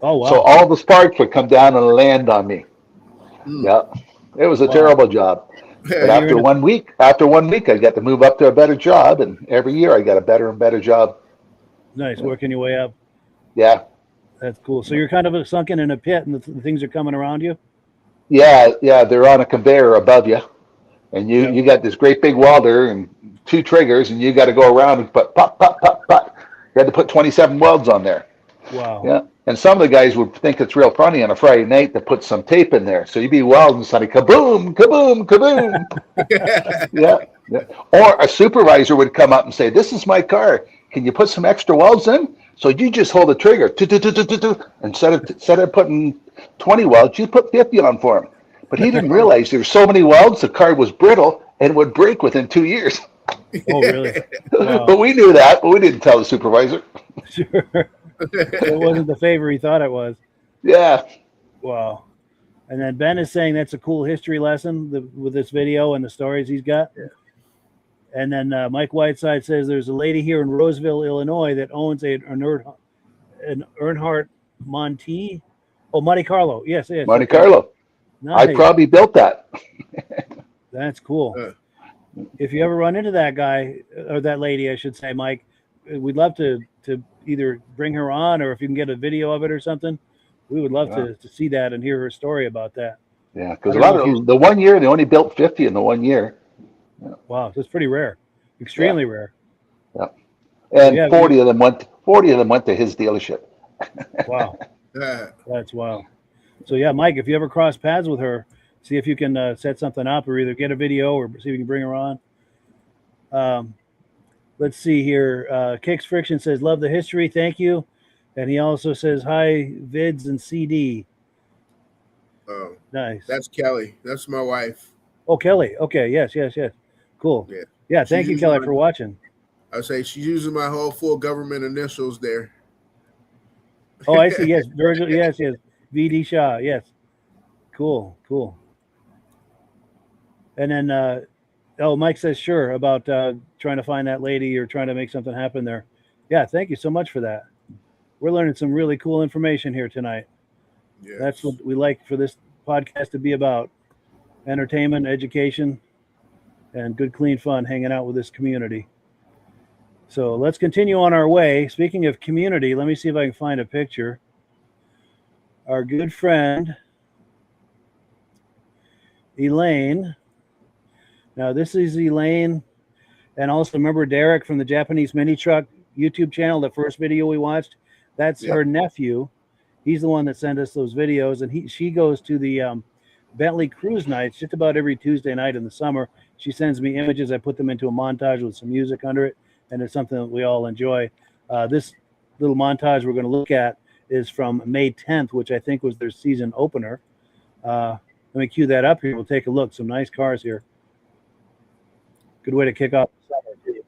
S1: Oh, wow.
S3: So all the sparks would come down and land on me. Yeah, it was a terrible job. But after 1 week, I got to move up to a better job, and every year I got a better and better job.
S1: Nice, working your way up.
S3: Yeah.
S1: That's cool. So you're kind of sunken in a pit, and the things are coming around you?
S3: Yeah, they're on a conveyor above you, and you got this great big welder and 2 triggers, and you got to go around and put pop. You had to put 27 welds on there.
S1: Wow.
S3: Yeah. And some of the guys would think it's real funny on a Friday night to put some tape in there. So you'd be welding something, kaboom, kaboom, kaboom. Yeah. Yeah. Or a supervisor would come up and say, "This is my car. Can you put some extra welds in?" So you just hold the trigger. Instead of putting 20 welds, you put 50 on for him. But he didn't realize there were so many welds, the car was brittle and would break within 2 years.
S1: Oh, really? Wow.
S3: But we knew that, but we didn't tell the supervisor.
S1: Sure. It wasn't the favor he thought it was.
S3: Yeah.
S1: Wow. And then Ben is saying that's a cool history lesson with this video and the stories he's got.
S2: Yeah.
S1: And then Mike Whiteside says there's a lady here in Roseville, Illinois that owns an Earnhardt Monte. Oh, Monte Carlo. Yes, yes.
S3: Monte Carlo.
S1: Nice.
S3: I probably built that.
S1: That's cool. If you ever run into that guy or that lady, I should say, Mike, we'd love to either bring her on, or if you can get a video of it or something, we would love to see that and hear her story about that.
S3: Yeah, because a lot of the 1 year they only built 50 in the 1 year.
S1: Yeah. Wow, that's pretty rare, extremely rare.
S3: Yeah, and 40 of them went to his dealership.
S1: Wow, that's wild. So yeah, Mike, if you ever cross paths with her, see if you can set something up, or either get a video or see if you can bring her on. Let's see here. Kicks Friction says, love the history. Thank you. And he also says, hi, Vids and CD.
S2: Oh,
S1: nice.
S2: That's Kelly. That's my wife.
S1: Oh, Kelly. Okay. Yes. Cool. Yeah. Thank you, Kelly, for watching.
S2: I say she's using my whole full government initials there.
S1: Oh, I see. Yes. Virgil. Yes. VD Shaw. Yes. Cool. And then, Mike says, sure, about trying to find that lady or trying to make something happen there. Yeah, thank you so much for that. We're learning some really cool information here tonight. Yes. That's what we like for this podcast to be about. Entertainment, education, and good, clean fun hanging out with this community. So let's continue on our way. Speaking of community, let me see if I can find a picture. Our good friend, Elaine. Now, this is Elaine, and also remember Derek from the Japanese Mini Truck YouTube channel, the first video we watched? That's her nephew. He's the one that sent us those videos, and she goes to the Bentley Cruise Nights just about every Tuesday night in the summer. She sends me images. I put them into a montage with some music under it, and it's something that we all enjoy. This little montage we're going to look at is from May 10th, which I think was their season opener. Let me cue that up here. We'll take a look. Some nice cars here. Good way to kick off the summer, too.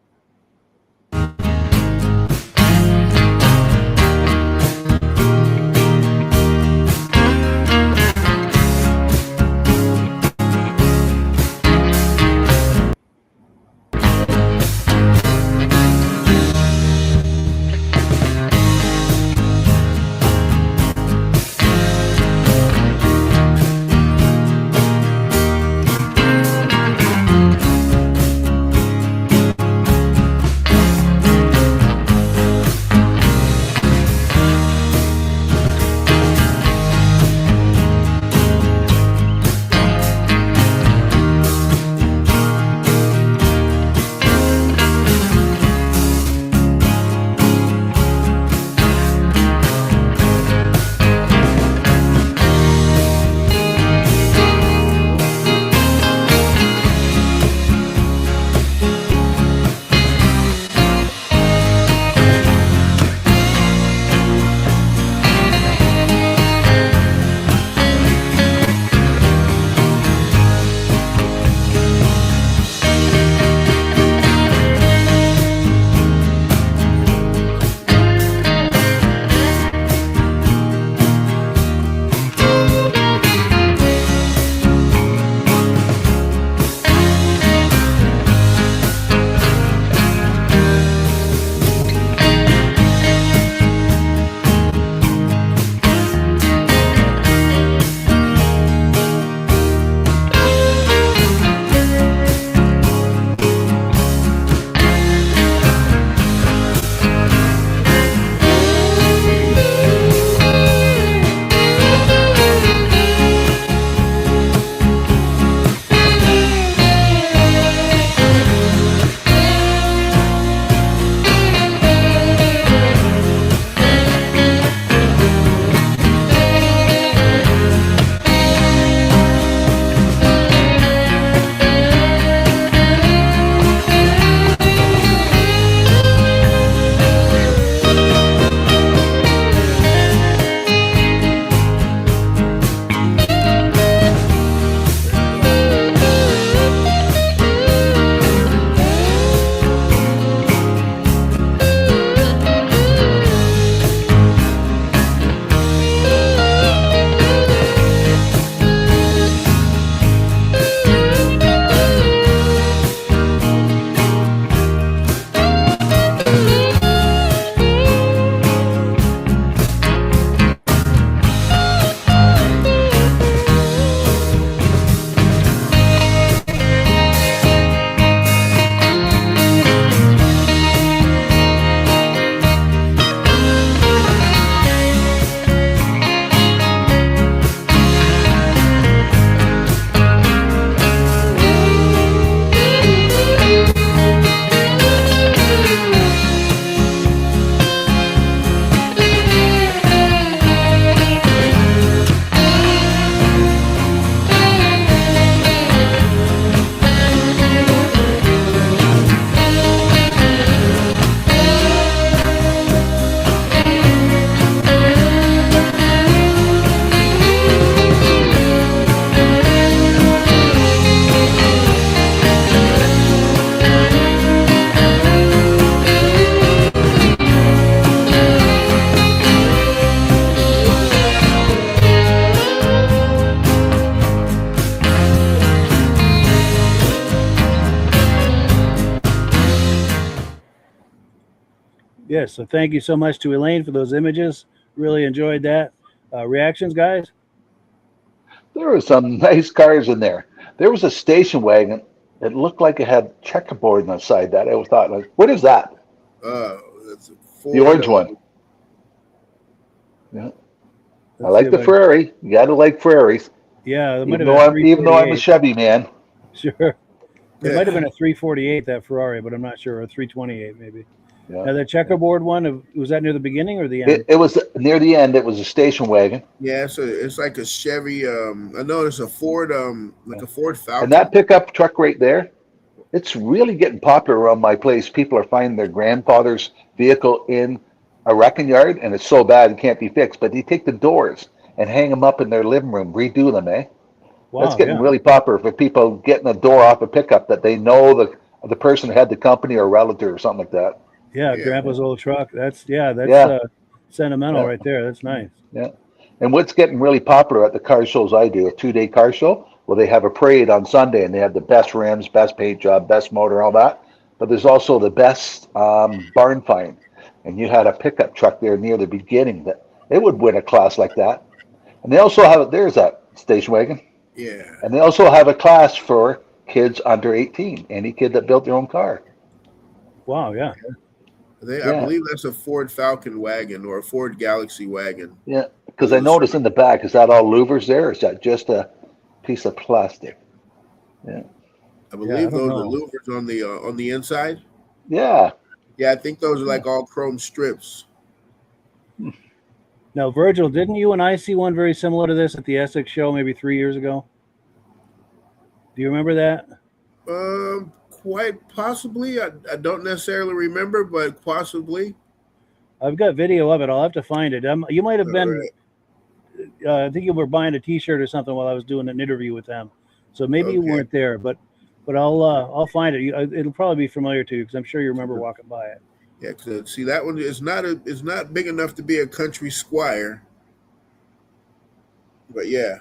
S1: Yes. So thank you so much to Elaine for those images. Really enjoyed that. Reactions, guys?
S3: There were some nice cars in there. There was a station wagon. It looked like it had checkerboard on the side. That I thought, like, what is that?
S2: That's a
S3: The
S2: Ford.
S3: orange one. Yeah. I
S1: Let's see
S3: like
S1: if
S3: the Ferrari. You got to like Ferraris.
S1: Yeah, it might have
S3: Even
S1: been a
S3: though I'm a
S1: 348.
S3: Chevy man.
S1: Sure. It
S2: Yeah.
S1: might have been a 348, that Ferrari, but I'm not sure. Or 328, maybe.
S3: Yeah.
S1: Now, the checkerboard one, was that near the beginning or the end?
S3: It was near the end. It was a station wagon.
S2: Yeah, so it's like a Chevy. I know it's a Ford, like a Ford
S3: And
S2: Falcon.
S3: that pickup truck right there, it's really getting popular around my place. People are finding their grandfather's vehicle in a wrecking yard, and it's so bad it can't be fixed. But they take the doors and hang them up in their living room, redo them, eh? That's
S1: Wow,
S3: getting
S1: yeah.
S3: really popular for people getting a door off a pickup that they know the person who had the company or a relative or something like that.
S1: Yeah,
S2: Yeah.
S1: Grandpa's old truck. That's
S3: Yeah.
S1: sentimental
S3: Yeah.
S1: right there. That's nice.
S3: Yeah. And what's getting really popular at the car shows I do, a 2-day car show, well, they have a parade on Sunday and they have the best rims, best paint job, best motor, all that. But there's also the best barn find. And you had a pickup truck there near the beginning that it would win a class like that. And they also have, there's that station wagon.
S2: Yeah.
S3: And they also have a class for kids under 18, any kid that built their own car.
S1: Wow, yeah.
S2: I
S3: Yeah.
S2: believe that's a Ford Falcon wagon or a Ford Galaxy wagon.
S3: Yeah, because I noticed in the back, is that all louvers there? Or is that just a piece of plastic? Yeah.
S2: I believe
S1: don't
S2: those are
S1: know.
S2: louvers on the inside.
S3: Yeah.
S2: Yeah, I think those are like all chrome strips.
S1: Now, Virgil, didn't you and I see one very similar to this at the Essex show maybe 3 years ago? Do you remember that?
S2: Quite possibly. I don't necessarily remember, but possibly.
S1: I've got video of it. I'll have to find it. You might have been.
S2: Right.
S1: I think you were buying a T-shirt or something while I was doing an interview with them, so maybe you
S2: Okay.
S1: weren't there. But I'll find it. It'll probably be familiar to you because I'm sure you remember walking by it.
S2: Yeah, 'cause see that one is not big enough to be a country squire. But yeah.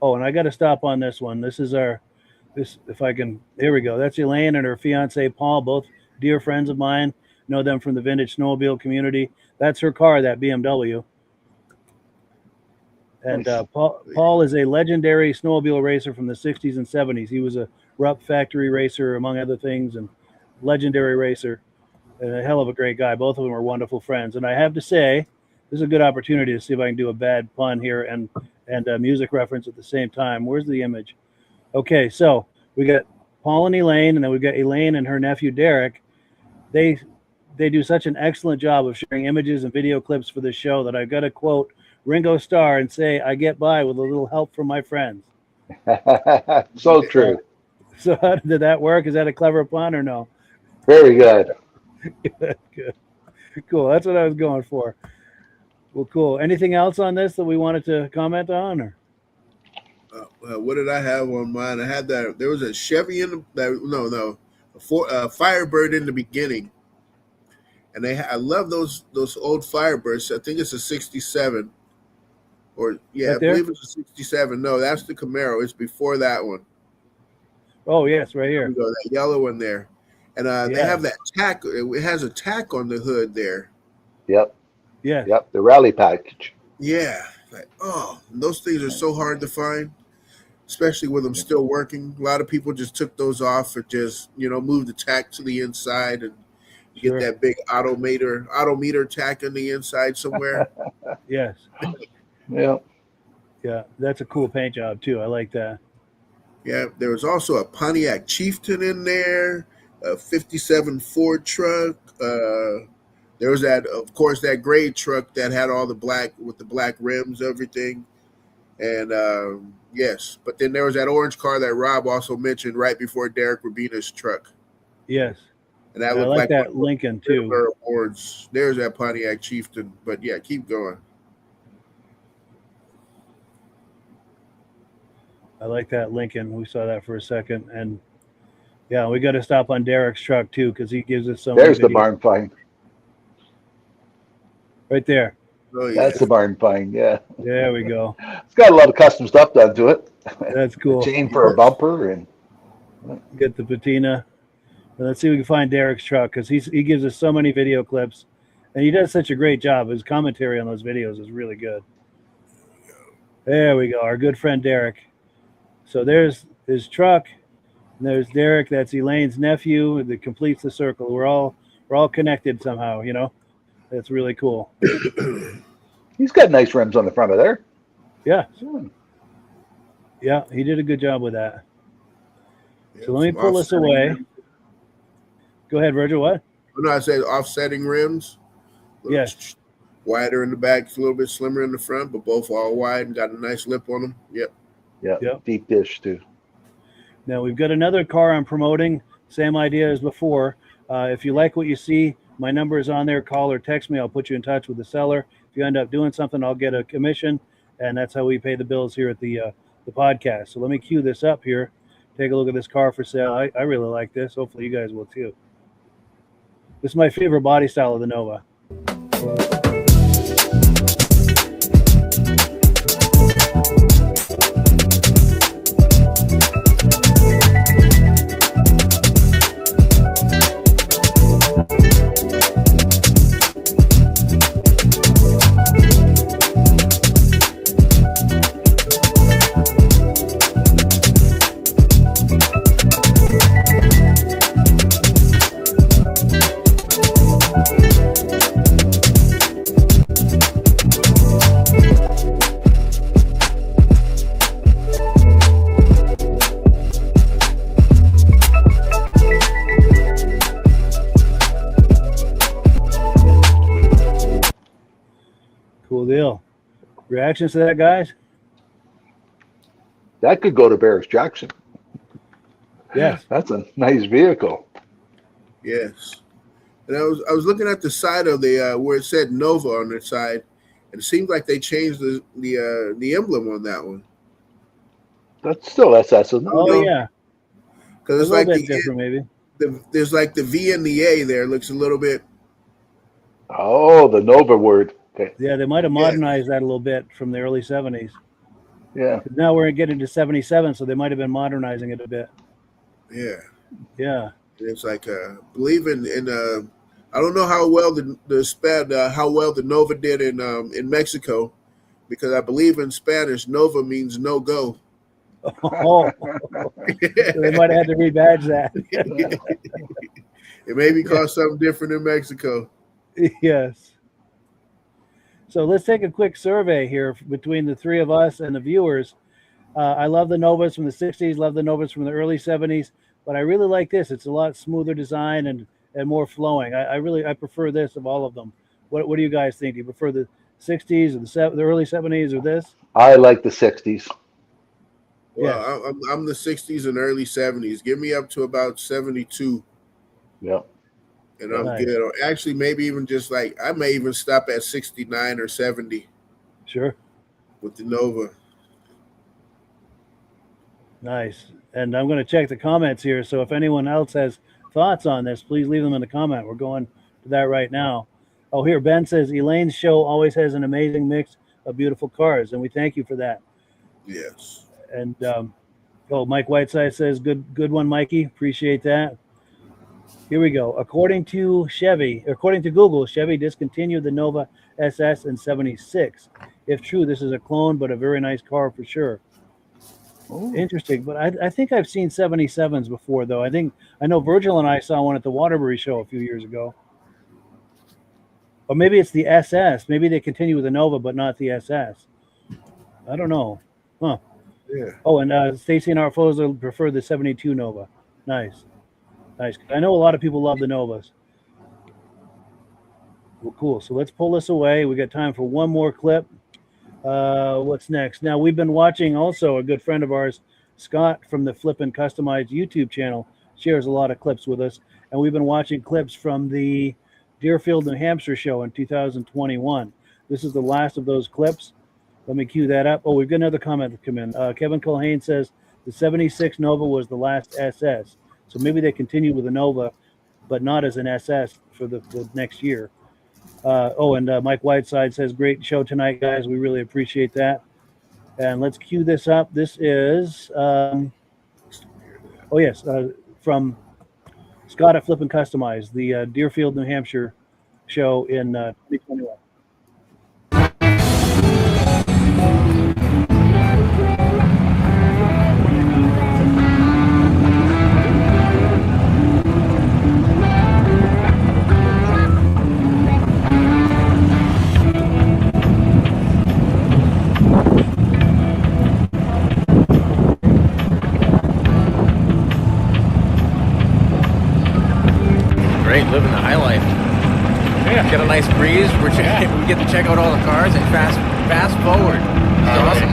S1: Oh, and I got to stop on this one. This is if I can. Here we go. That's Elaine and her fiance Paul, both dear friends of mine. Know them from the vintage snowmobile community. That's her car, that BMW. And Paul is a legendary snowmobile racer from the 60s and 70s. He was a Rupp factory racer, among other things, and legendary racer. And a hell of a great guy. Both of them are wonderful friends. And I have to say, this is a good opportunity to see if I can do a bad pun here and a music reference at the same time. Where's the image? Okay, so we got Paul and Elaine, and then we got Elaine and her nephew Derek. They do such an excellent job of sharing images and video clips for this show that I've got to quote Ringo Starr and say, I get by with a little help from my friends.
S3: So true.
S1: So how did that work? Is that a clever pun or no?
S3: Very good.
S1: Good. Cool. That's what I was going for. Well, cool. Anything else on this that we wanted to comment on? Or?
S2: What did I have on mine? I had that. There was a Chevy a Firebird in the beginning, and I love those old Firebirds. I think it's a '67, or yeah,
S1: Right
S2: I
S1: there?
S2: believe it's a '67. No, that's the Camaro. It's before that one.
S1: Oh, yes, right
S2: There
S1: here.
S2: we go, that yellow one there, and they
S1: Yeah.
S2: have that tack. It has a tack on the hood there.
S3: Yep.
S1: Yes.
S3: Yep. The rally package.
S2: Yeah, like those things are so hard to find, especially with them still working. A lot of people just took those off or just moved the tack to the inside and
S1: Sure.
S2: get that big autometer tack on the inside somewhere.
S1: Yes.
S3: Yep.
S1: Yeah. That's a cool paint job, too. I like that.
S2: Yeah, there was also a Pontiac Chieftain in there, a '57 Ford truck. There was of course, that gray truck that had all the black with the black rims, everything. And yes, but then there was that orange car that Rob also mentioned right before Derek Rabina's truck.
S1: Yes.
S2: And that
S1: I
S2: looked
S1: like
S2: like
S1: that Lincoln, too.
S2: Silver Awards. There's that Pontiac Chieftain. But yeah, keep going.
S1: I like that Lincoln. We saw that for a second. And yeah, we got to stop on Derek's truck, too, because he gives us so
S3: There's the
S1: many videos.
S3: barn find.
S1: Right there.
S2: Oh yeah.
S3: That's the barn find. Yeah.
S1: There we go.
S3: It's got a lot of custom stuff done to it.
S1: That's cool.
S3: Chain for a bumper and
S1: Get the patina. Let's see if we can find Derek's truck because he gives us so many video clips, and he does such a great job. His commentary on those videos is really good. There we go, our good friend Derek. So there's his truck, and there's Derek. That's Elaine's nephew that completes the circle. We're all connected somehow, you know. That's really cool.
S3: He's got nice rims on the front of there.
S1: Yeah. Yeah, he did a good job with that. So let me pull this away. Go ahead, Virgil. What?
S2: No, I said offsetting rims.
S1: Yes.
S2: Wider in the back, a little bit slimmer in the front, but both all wide and got a nice lip on them. Yep.
S3: Yep. Deep dish too.
S1: Now we've got another car I'm promoting. Same idea as before. If you like what you see, my number is on there. Call or text me. I'll put you in touch with the seller. If you end up doing something, I'll get a commission, and that's how we pay the bills here at the podcast. So let me cue this up here. Take a look at this car for sale. I really like this. Hopefully you guys will too. This is my favorite body style of the Nova. Cool deal. Reactions to that, guys?
S3: That could go to Barris Jackson.
S1: Yes.
S3: That's a nice vehicle.
S2: Yes. And I was looking at the side of the where it said Nova on the side, and it seems like they changed the emblem on that one.
S3: That's still SS, isn't it?
S1: Oh yeah.
S2: Because it's
S1: a little
S2: like
S1: bit different, maybe.
S2: There's like the V and the A there. It looks a little bit.
S3: Oh, the Nova word. Okay.
S1: Yeah, they might have modernized that a little bit from the early 70s.
S3: Yeah.
S1: Now we're getting to 77, so they might have been modernizing it a bit.
S2: Yeah.
S1: Yeah.
S2: It's like believe in I don't know how well how well the Nova did in Mexico, because I believe in Spanish Nova means no go.
S1: Oh, so they might have had to rebadge that.
S2: It maybe cost something different in Mexico.
S1: Yes. So let's take a quick survey here between the three of us and the viewers. I love the Novas from the 60s, love the Novas from the early 70s, but I really like this. It's a lot smoother design and more flowing. I prefer this of all of them. What do you guys think? Do you prefer the 60s or the early 70s or this?
S3: I like the 60s.
S2: Well, yeah. I'm the 60s and early 70s. Give me up to about 72.
S3: Yeah.
S2: And I'm good. Or actually, maybe even just like I may even stop at 69 or 70.
S1: Sure.
S2: With the Nova.
S1: Nice. And I'm going to check the comments here. So if anyone else has thoughts on this, please leave them in the comment. We're going to that right now. Oh, here Ben says Elaine's show always has an amazing mix of beautiful cars, and we thank you for that.
S2: Yes.
S1: And Mike Whiteside says good one, Mikey. Appreciate that. Here we go. According to Google, Chevy discontinued the Nova SS in '76. If true, this is a clone, but a very nice car for sure. Oh. Interesting, but I think I've seen 77s before, though. I know Virgil and I saw one at the Waterbury show a few years ago. Or maybe it's the SS. Maybe they continue with the Nova, but not the SS. I don't know. Huh.
S2: Yeah.
S1: Oh, and Stacy and Arfosa prefer the 72 Nova. Nice. Nice. I know a lot of people love the Novas. Well, cool. So let's pull this away. We got time for one more clip. What's next? Now, we've been watching also a good friend of ours, Scott from the Flippin' Customized YouTube channel, shares a lot of clips with us. And we've been watching clips from the Deerfield, New Hampshire show in 2021. This is the last of those clips. Let me cue that up. Oh, we've got another comment that come in. Kevin Culhane says the 76 Nova was the last SS. So maybe they continue with the Nova, but not as an SS for the next year. Mike Whiteside says, great show tonight, guys. We really appreciate that. And let's cue this up. This is, from Scott at Flip and Customize, the Deerfield, New Hampshire show in 2021.
S6: Great, living the high life.
S4: Yeah.
S6: Get a nice breeze. We get to check out all the cars and fast forward. It's awesome.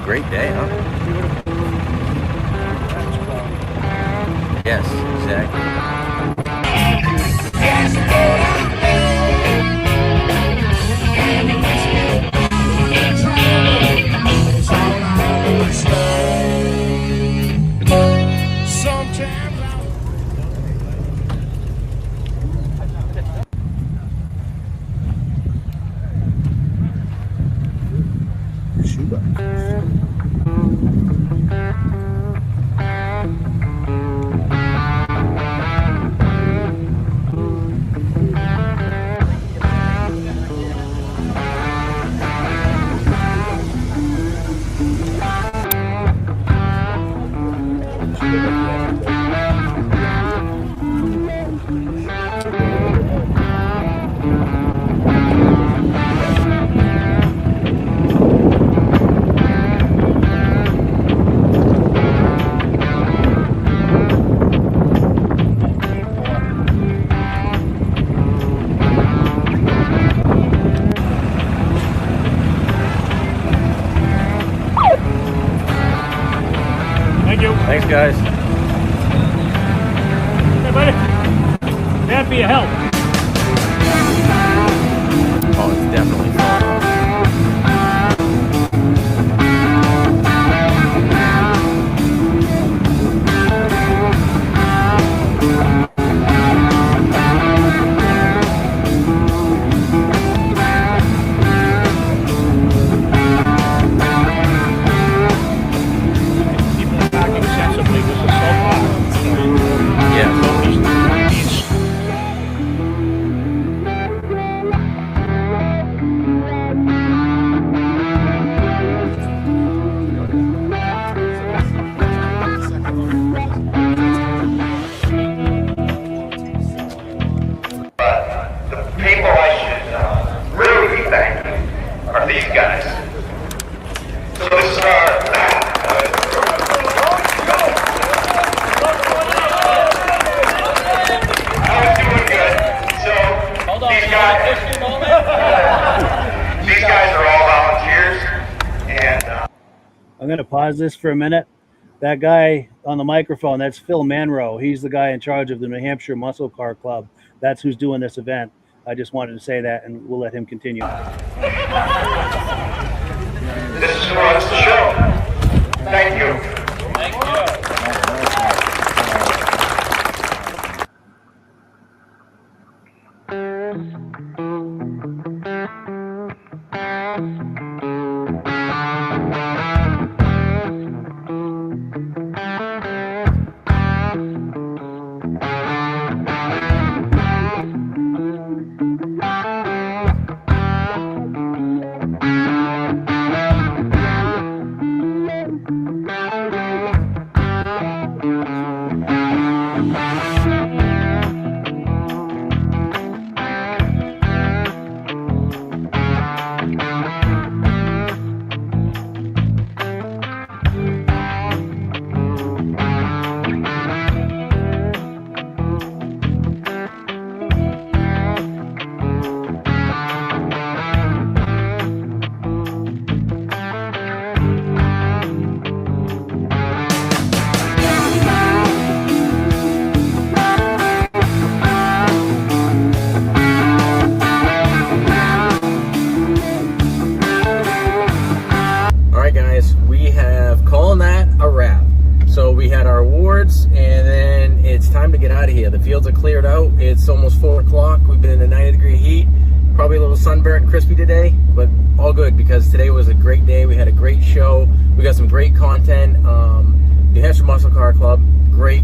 S6: Great day, huh? Yes, exactly. Thanks, guys.
S4: Hey, buddy. That'd be a help.
S6: Oh, it's definitely fun.
S1: I'm going to pause this for a minute. That guy on the microphone, that's Phil Manrow. He's the guy in charge of the New Hampshire Muscle Car Club. That's who's doing this event. I just wanted to say that, and we'll let him continue.
S7: This is who runs the show. Thank you.
S6: Fields are cleared out. It's almost 4 o'clock. We've been in a 90-degree heat. Probably a little sunburnt and crispy today, but all good because today was a great day. We had a great show. We got some great content. New Hampshire Muscle Car Club, great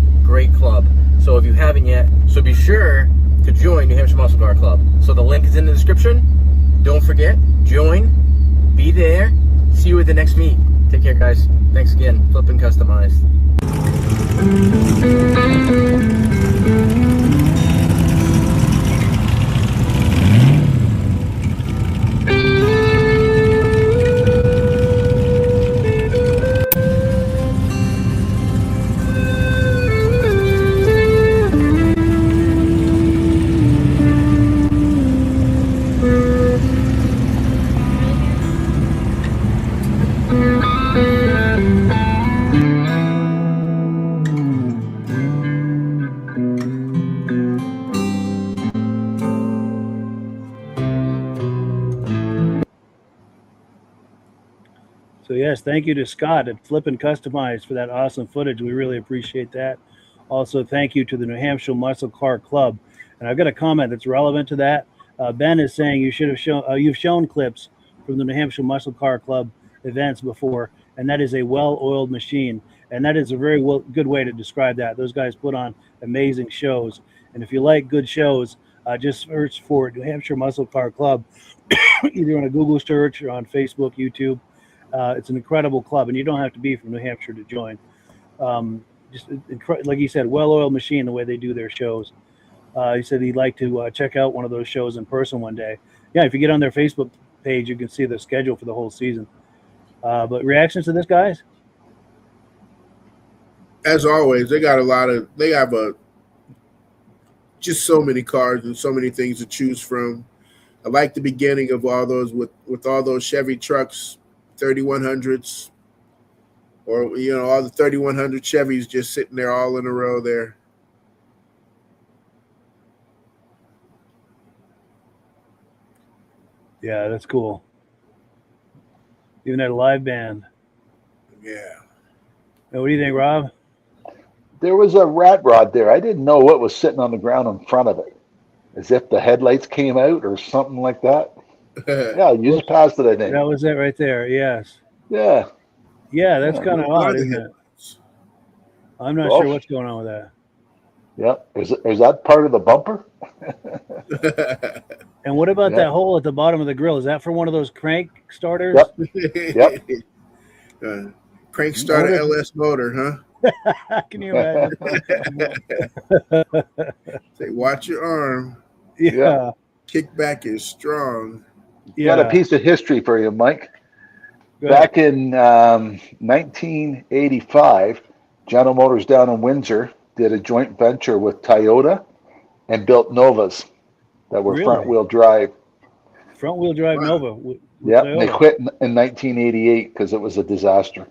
S6: club. So if you haven't yet, so be sure to join New Hampshire Muscle Car Club. So the link is in the description. Don't forget, join, be there. See you at the next meet. Take care, guys. Thanks again. Flippin' Customized.
S1: So yes, thank you to Scott at Flippin' Customized for that awesome footage. We really appreciate that. Also, thank you to the New Hampshire Muscle Car Club. And I've got a comment that's relevant to that. Ben is saying you should have shown you've shown clips from the New Hampshire Muscle Car Club events before, and that is a well-oiled machine. And that is a very good way to describe that. Those guys put on amazing shows. And if you like good shows, just search for New Hampshire Muscle Car Club, either on a Google search or on Facebook, YouTube. It's an incredible club, and you don't have to be from New Hampshire to join. Just like you said, well-oiled machine the way they do their shows. He said he'd like to check out one of those shows in person one day. Yeah, if you get on their Facebook page, you can see the schedule for the whole season. But reactions to this, guys?
S2: As always, they have just so many cars and so many things to choose from. I like the beginning of all those with all those Chevy trucks, 3100s, or all the 3100 Chevys just sitting there all in a row there.
S1: Yeah, that's cool. Even at a live band.
S2: Yeah.
S1: Now, what do you think, Rob?
S3: There was a rat rod there. I didn't know what was sitting on the ground in front of it, as if the headlights came out or something like that. Yeah, you just passed it, I think.
S1: That was it right there. Yes.
S3: Yeah.
S1: Yeah, that's kind of odd, isn't it? I'm not sure what's going on with that.
S3: Yeah. Is that part of the bumper?
S1: And what about that hole at the bottom of the grill? Is that for one of those crank starters?
S3: Yep.
S2: Crank starter LS motor, huh?
S1: Can you imagine?
S2: Say, watch your arm.
S1: Yeah.
S2: Kickback is strong.
S3: Got a piece of history for you, Mike. Back in 1985, General Motors down in Windsor did a joint venture with Toyota and built Novas that were front-wheel drive.
S1: Front-wheel drive Nova.
S3: Yeah, they quit in 1988 because it was a disaster.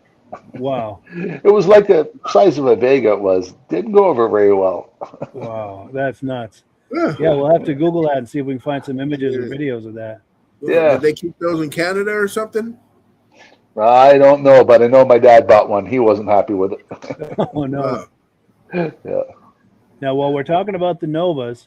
S1: Wow.
S3: It was like the size of a Vega. It was. Didn't go over very well.
S1: Wow, that's nuts. Yeah, we'll have to Google that and see if we can find some images or videos of that.
S2: Yeah. Did they keep those in Canada or something?
S3: I don't know, but I know my dad bought one. He wasn't happy with it.
S1: Oh, no.
S3: Yeah.
S1: Now, while we're talking about the Novas,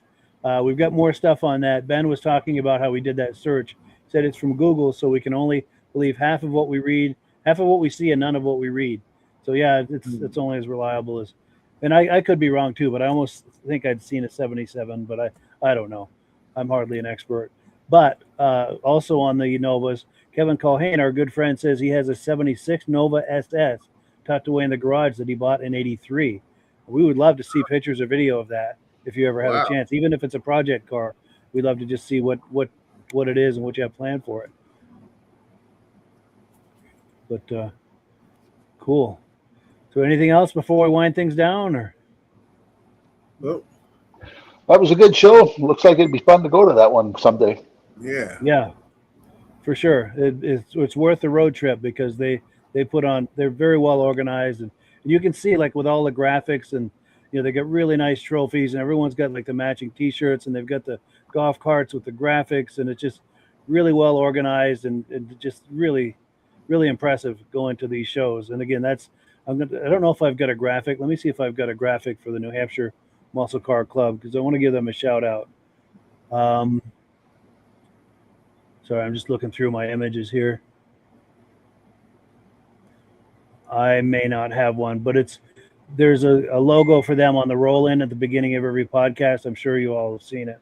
S1: we've got more stuff on that. Ben was talking about how we did that search. Said it's from Google, so we can only believe half of what we read, half of what we see, and none of what we read. So, yeah, it's only as reliable as – and I could be wrong, too, but I almost think I'd seen a 77, but I don't know. I'm hardly an expert. But also on the Novas, Kevin Colhane, our good friend, says he has a 76 Nova SS tucked away in the garage that he bought in '83. We would love to see pictures or video of that if you ever have a chance. Even if it's a project car, we'd love to just see what it is and what you have planned for it. But cool. So anything else before we wind things down? Or
S2: well,
S3: that was a good show. Looks like it'd be fun to go to that one someday.
S2: Yeah,
S1: for sure. It's worth the road trip because they're very well organized, and you can see, like, with all the graphics, and they got really nice trophies, and everyone's got like the matching T-shirts, and they've got the golf carts with the graphics, and it's just really well organized and just really, really impressive going to these shows. And again, I don't know if I've got a graphic. Let me see if I've got a graphic for the New Hampshire Muscle Car Club because I want to give them a shout out. Sorry, I'm just looking through my images here. I may not have one, but there's a logo for them on the roll-in at the beginning of every podcast. I'm sure you all have seen it.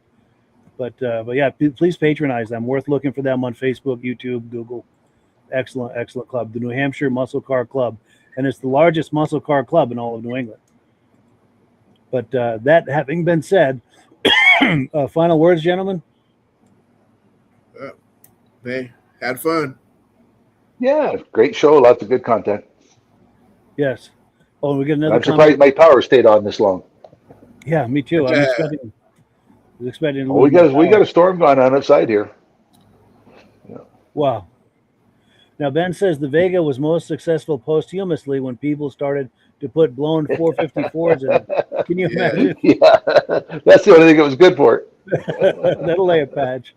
S1: But yeah, please patronize them. Worth looking for them on Facebook, YouTube, Google. Excellent club, the New Hampshire Muscle Car Club, and it's the largest muscle car club in all of New England. But that having been said, final words, gentlemen.
S2: They had fun.
S3: Yeah, great show. Lots of good content.
S1: Yes. Oh, we get another.
S3: I'm surprised my power stayed on this long.
S1: Yeah, me too. I was expecting.
S3: We got a storm going on outside here.
S1: Yeah. Wow. Now Ben says the Vega was most successful posthumously when people started to put blown 454s in it. Can you imagine?
S3: Yeah, that's the only thing it was good for.
S1: That'll lay a patch.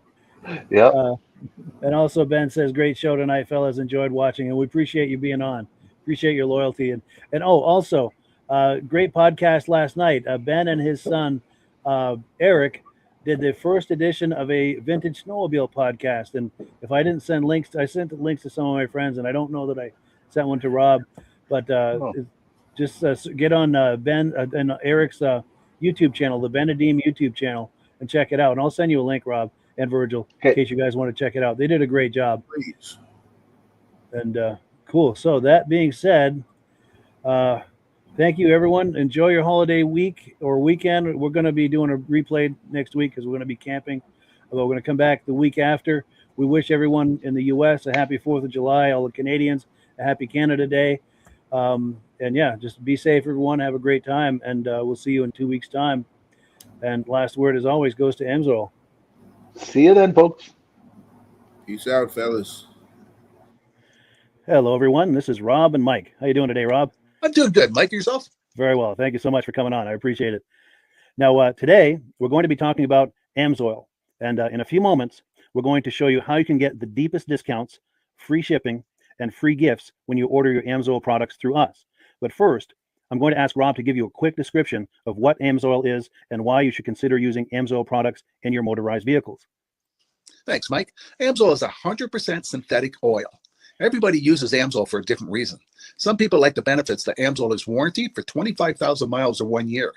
S3: Yeah.
S1: And also Ben says, great show tonight, fellas. Enjoyed watching, and we appreciate you being on. Appreciate your loyalty. And also, great podcast last night. Ben and his son, Eric, did the first edition of a vintage snowmobile podcast. And if I didn't send links, I sent links to some of my friends, and I don't know that I sent one to Rob, but just get on Ben and Eric's YouTube channel, the Ben Adim YouTube channel, and check it out. And I'll send you a link, Rob and Virgil, in case you guys want to check it out. They did a great job.
S2: Please.
S1: And cool. So that being said, thank you, everyone. Enjoy your holiday week or weekend. We're going to be doing a replay next week because we're going to be camping. Although we're going to come back the week after. We wish everyone in the U.S. a happy 4th of July, all the Canadians a happy Canada Day. And yeah, just be safe, everyone. Have a great time. And we'll see you in 2 weeks' time. And last word, as always, goes to Amsoil.
S3: See you then, folks.
S2: Peace out, fellas.
S1: Hello, everyone. This is Rob and Mike. How you doing today, Rob?
S8: I'm doing good. Mike, yourself?
S1: Very well. Thank you so much for coming on. I appreciate it. Now, today, we're going to be talking about Amsoil. And in a few moments, we're going to show you how you can get the deepest discounts, free shipping, and free gifts when you order your Amsoil products through us. But first, I'm going to ask Rob to give you a quick description of what Amsoil is and why you should consider using Amsoil products in your motorized vehicles.
S8: Thanks, Mike. Amsoil is 100% synthetic oil. Everybody uses Amsoil for a different reason. Some people like the benefits that Amsoil is warranted for 25,000 miles or 1 year.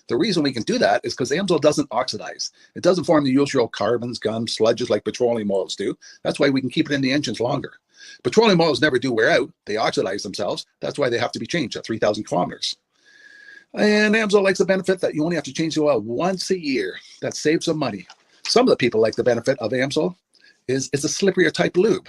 S8: The reason we can do that is because Amsoil doesn't oxidize. It doesn't form the usual carbons, gums, sludges like petroleum oils do. That's why we can keep it in the engines longer. Petroleum oils never do wear out. They oxidize themselves. That's why they have to be changed at 3,000 kilometers. And Amsoil likes the benefit that you only have to change the oil once a year. That saves some money. Some of the people like the benefit of Amsoil is it's a slipperier type lube.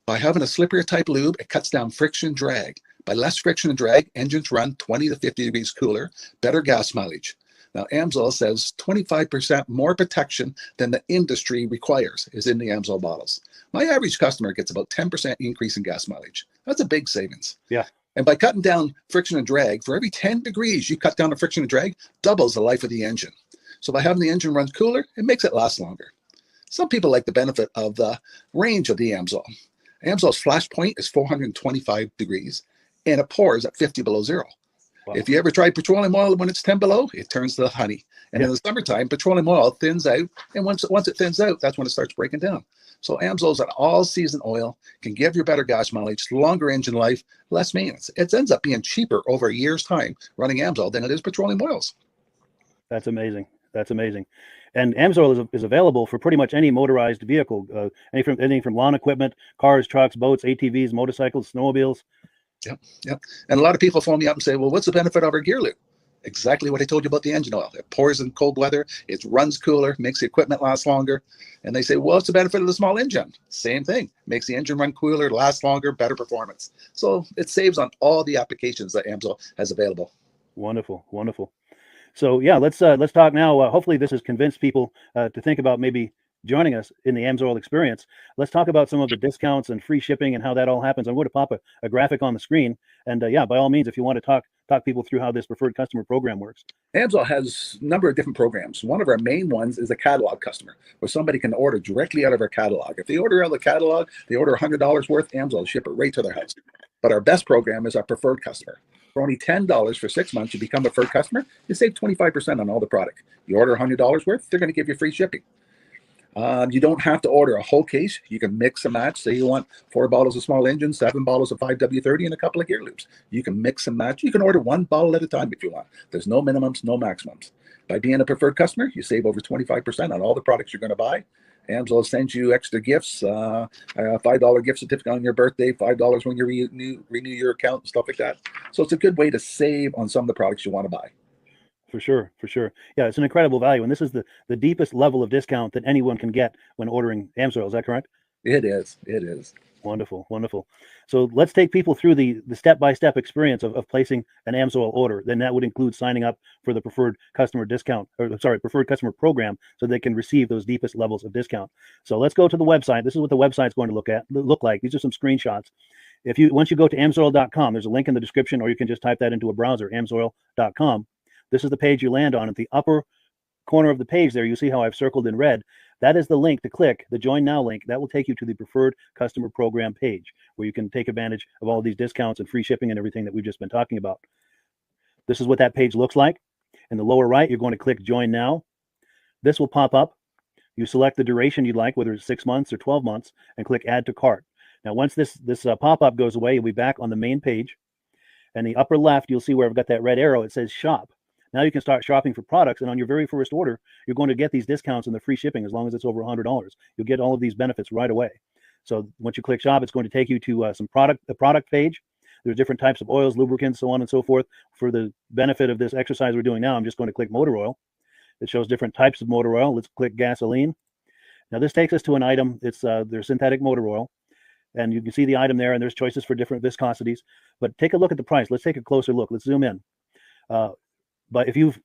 S8: By having a slipperier type lube, it cuts down friction and drag. By less friction and drag, engines run 20 to 50 degrees cooler, better gas mileage. Now, Amsoil says 25% more protection than the industry requires is in the Amsoil bottles. My average customer gets about 10% increase in gas mileage. That's a big savings.
S1: Yeah.
S8: And by cutting down friction and drag, for every 10 degrees you cut down the friction and drag, doubles the life of the engine. So by having the engine run cooler, it makes it last longer. Some people like the benefit of the range of the Amsoil. Amsoil's flash point is 425 degrees, and it pours at 50 below zero. Wow. If you ever tried petroleum oil when it's 10 below, it turns to honey. And in the summertime, petroleum oil thins out, and once it thins out, that's when it starts breaking down. So Amsoil's an all-season oil, can give you better gas mileage, longer engine life, less maintenance. It ends up being cheaper over a year's time running Amsoil than it is petroleum oils.
S1: That's amazing. That's amazing. And Amsoil is available for pretty much any motorized vehicle, anything from lawn equipment, cars, trucks, boats, ATVs, motorcycles, snowmobiles.
S8: Yep. And a lot of people phone me up and say, well, what's the benefit of our gear lube? Exactly what I told you about the engine oil. It pours in cold weather, it runs cooler, makes the equipment last longer. And they say, well, what's the benefit of the small engine? Same thing. Makes the engine run cooler, last longer, better performance. So it saves on all the applications that Amsoil has available.
S1: Wonderful, wonderful. So yeah, let's talk now. Hopefully this has convinced people to think about maybe joining us in the Amsoil experience. Let's talk about some of the discounts and free shipping and how that all happens. I'm going to pop a graphic on the screen. And yeah, by all means, if you want to talk people through how this preferred customer program works.
S8: Amsoil has a number of different programs. One of our main ones is a catalog customer, where somebody can order directly out of our catalog. If they order out of the catalog, they order $100 worth, Amsoil will ship it right to their house. But our best program is our preferred customer. For only $10 for 6 months, you become a preferred customer. You save 25% on all the product. You order $100 worth, they're going to give you free shipping. You don't have to order a whole case. You can mix and match. Say you want 4 bottles of small engine, 7 bottles of 5W30, and a couple of gear loops. You can mix and match. You can order 1 bottle at a time if you want. There's no minimums, no maximums. By being a preferred customer, you save over 25% on all the products you're going to buy. Amsoil sends you extra gifts, a $5 gift certificate on your birthday, $5 when you renew your account, and stuff like that. So it's a good way to save on some of the products you want to buy.
S1: For sure, for sure. Yeah, it's an incredible value, and this is the deepest level of discount that anyone can get when ordering Amsoil. Is that correct?
S8: It is. It is.
S1: Wonderful, wonderful. So let's take people through the step-by-step experience of placing an Amsoil order. Then that would include signing up for the preferred customer discount, or sorry, preferred customer program, so they can receive those deepest levels of discount. So let's go to the website. This is what the website's going to look like. These are some screenshots. Once you go to amsoil.com, there's a link in the description, or you can just type that into a browser, amsoil.com. This is the page you land on. At the upper corner of the page there, you see how I've circled in red. That is the link to click, the Join Now link. That will take you to the Preferred Customer Program page, where you can take advantage of all these discounts and free shipping and everything that we've just been talking about. This is what that page looks like. In the lower right, you're going to click Join Now. This will pop up. You select the duration you'd like, whether it's 6 months or 12 months, and click Add to Cart. Now, once this pop-up goes away, you'll be back on the main page. And the upper left, you'll see where I've got that red arrow. It says Shop. Now you can start shopping for products, and on your very first order, you're going to get these discounts and the free shipping as long as it's over $100. You'll get all of these benefits right away. So once you click Shop, it's going to take you to the product page. There's different types of oils, lubricants, so on and so forth. For the benefit of this exercise we're doing now, I'm just going to click motor oil. It shows different types of motor oil. Let's click gasoline. Now this takes us to an item. It's their synthetic motor oil. And you can see the item there, and there's choices for different viscosities. But take a look at the price. Let's take a closer look. Let's zoom in. But if you've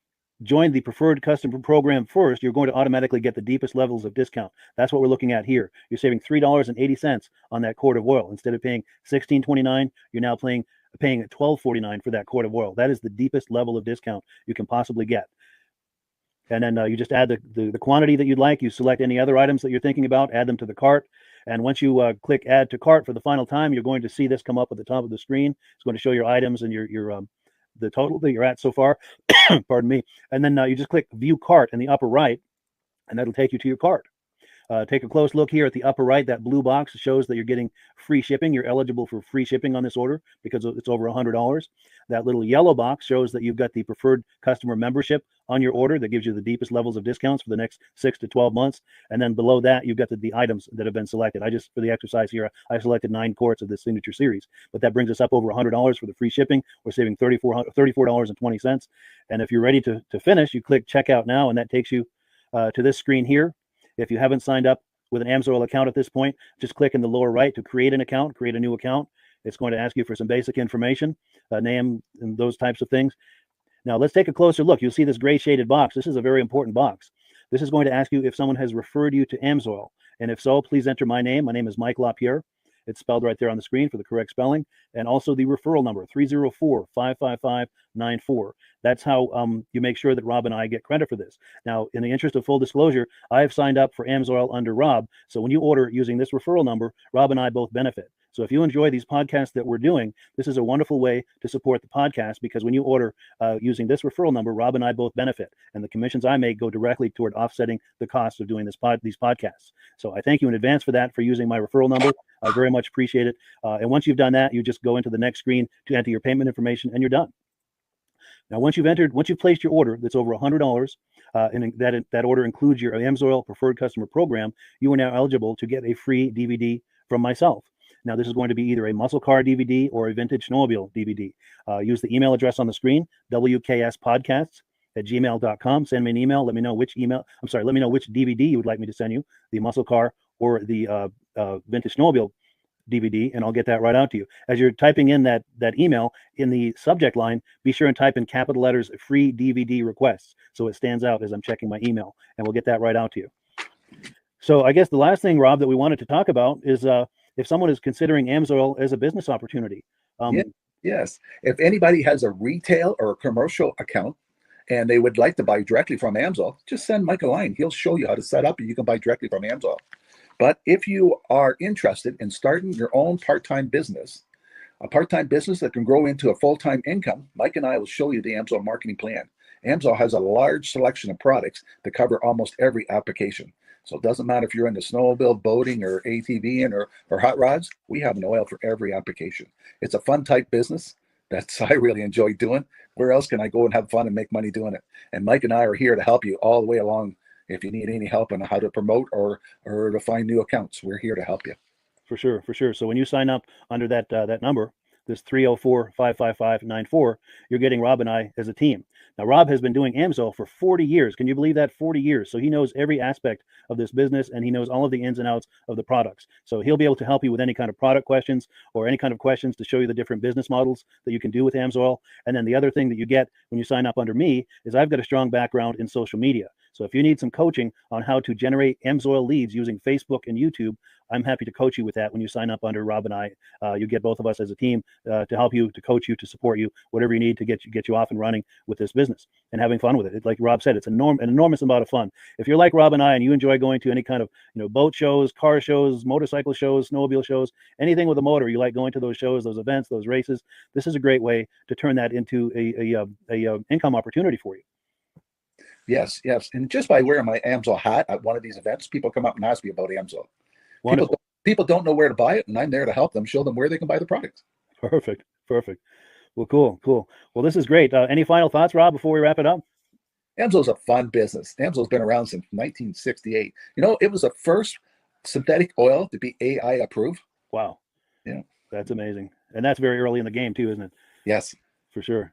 S1: joined the preferred customer program first, you're going to automatically get the deepest levels of discount. That's what we're looking at here. You're saving $3.80 on that quart of oil. Instead of paying $16.29, you're now paying $12.49 for that quart of oil. That is the deepest level of discount you can possibly get. And then you just add the quantity that you'd like. You select any other items that you're thinking about, add them to the cart. And once you click Add to Cart for the final time, you're going to see this come up at the top of the screen. It's going to show your items and your the total that you're at so far. Pardon me. And then you just click View Cart in the upper right, and that'll take you to your cart. Take a close look here at the upper right. That blue box shows that you're getting free shipping. You're eligible for free shipping on this order because it's over $100. That little yellow box shows that you've got the preferred customer membership on your order that gives you the deepest levels of discounts for the next 6 to 12 months. And then below that, you've got the items that have been selected. For the exercise here, I selected 9 quarts of the signature series, but that brings us up over $100 for the free shipping. We're saving $34.20. And if you're ready to finish, you click Checkout Now, and that takes you to this screen here. If you haven't signed up with an Amsoil account at this point, just click in the lower right to create an account, create a new account. It's going to ask you for some basic information, name and those types of things. Now let's take a closer look. You'll see this gray shaded box. This is a very important box. This is going to ask you if someone has referred you to Amsoil. And if so, please enter my name. My name is Mike LaPierre. It's spelled right there on the screen for the correct spelling. And also the referral number, 304-555-94. That's how you make sure that Rob and I get credit for this. Now, in the interest of full disclosure, I have signed up for Amsoil under Rob. So when you order using this referral number, Rob and I both benefit. So if you enjoy these podcasts that we're doing, this is a wonderful way to support the podcast, because when you order using this referral number, Rob and I both benefit. And the commissions I make go directly toward offsetting the cost of doing these podcasts. So I thank you in advance for that, for using my referral number. I very much appreciate it. And once you've done that, you just go into the next screen to enter your payment information, and you're done. Now, once you've placed your order that's over $100, and that order includes your Amsoil Preferred Customer Program, you are now eligible to get a free DVD from myself. Now, this is going to be either a muscle car DVD or a vintage snowmobile DVD. Use the email address on the screen, wkspodcasts@gmail.com. Send me an email. Let me know which DVD you would like me to send you, the muscle car or the vintage snowmobile DVD, and I'll get that right out to you. As you're typing in that email, in the subject line, be sure and type in capital letters "free DVD requests," so it stands out as I'm checking my email, and we'll get that right out to you. So I guess the last thing, Rob, that we wanted to talk about is if someone is considering Amsoil as a business opportunity.
S8: Yes. If anybody has a retail or a commercial account and they would like to buy directly from Amsoil, just send Mike a line. He'll show you how to set up, and you can buy directly from Amsoil. But if you are interested in starting your own part-time business, a part-time business that can grow into a full-time income, Mike and I will show you the Amsoil marketing plan. Amsoil has a large selection of products that cover almost every application. So it doesn't matter if you're into snowmobile, boating, or ATVing or hot rods, we have an oil for every application. It's a fun type business that's I really enjoy doing. Where else can I go and have fun and make money doing it? And Mike and I are here to help you all the way along. If you need any help on how to promote or to find new accounts, we're here to help you.
S1: For sure, for sure. So when you sign up under that number, this 304-555-94, you're getting Rob and I as a team. Now, Rob has been doing Amsoil for 40 years. Can you believe that? 40 years. So he knows every aspect of this business, and he knows all of the ins and outs of the products. So he'll be able to help you with any kind of product questions or any kind of questions to show you the different business models that you can do with Amsoil. And then the other thing that you get when you sign up under me is I've got a strong background in social media. So if you need some coaching on how to generate Amsoil leads using Facebook and YouTube, I'm happy to coach you with that when you sign up under Rob and I. You get both of us as a team to help you, to coach you, to support you, whatever you need to get you off and running with this business and having fun with it. Like Rob said, it's an enormous amount of fun. If you're like Rob and I and you enjoy going to any kind of boat shows, car shows, motorcycle shows, snowmobile shows, anything with a motor, you like going to those shows, those events, those races, this is a great way to turn that into a income opportunity for you.
S8: Yes, yes. And just by wearing my Amsoil hat at one of these events, people come up and ask me about Amsoil. People don't know where to buy it, and I'm there to help them, show them where they can buy the products.
S1: Perfect. Well, cool. Well, this is great. Any final thoughts, Rob, before we wrap it up?
S8: Amsoil's a fun business. Amsoil's been around since 1968. It was the first synthetic oil to be AI approved.
S1: Wow.
S8: Yeah.
S1: That's amazing. And that's very early in the game too, isn't it?
S8: Yes.
S1: For sure.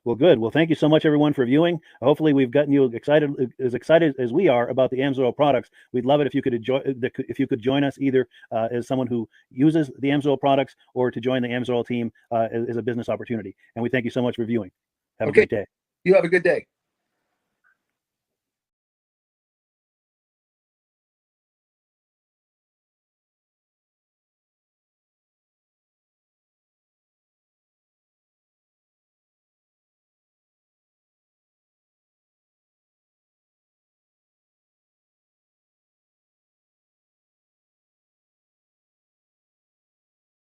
S1: Well, good. Well, thank you so much, everyone, for viewing. Hopefully, we've gotten you excited as we are about the Amsoil products. We'd love it if you could join us either as someone who uses the Amsoil products or to join the Amsoil team as a business opportunity. And we thank you so much for viewing. Have a great day.
S8: You have a good day.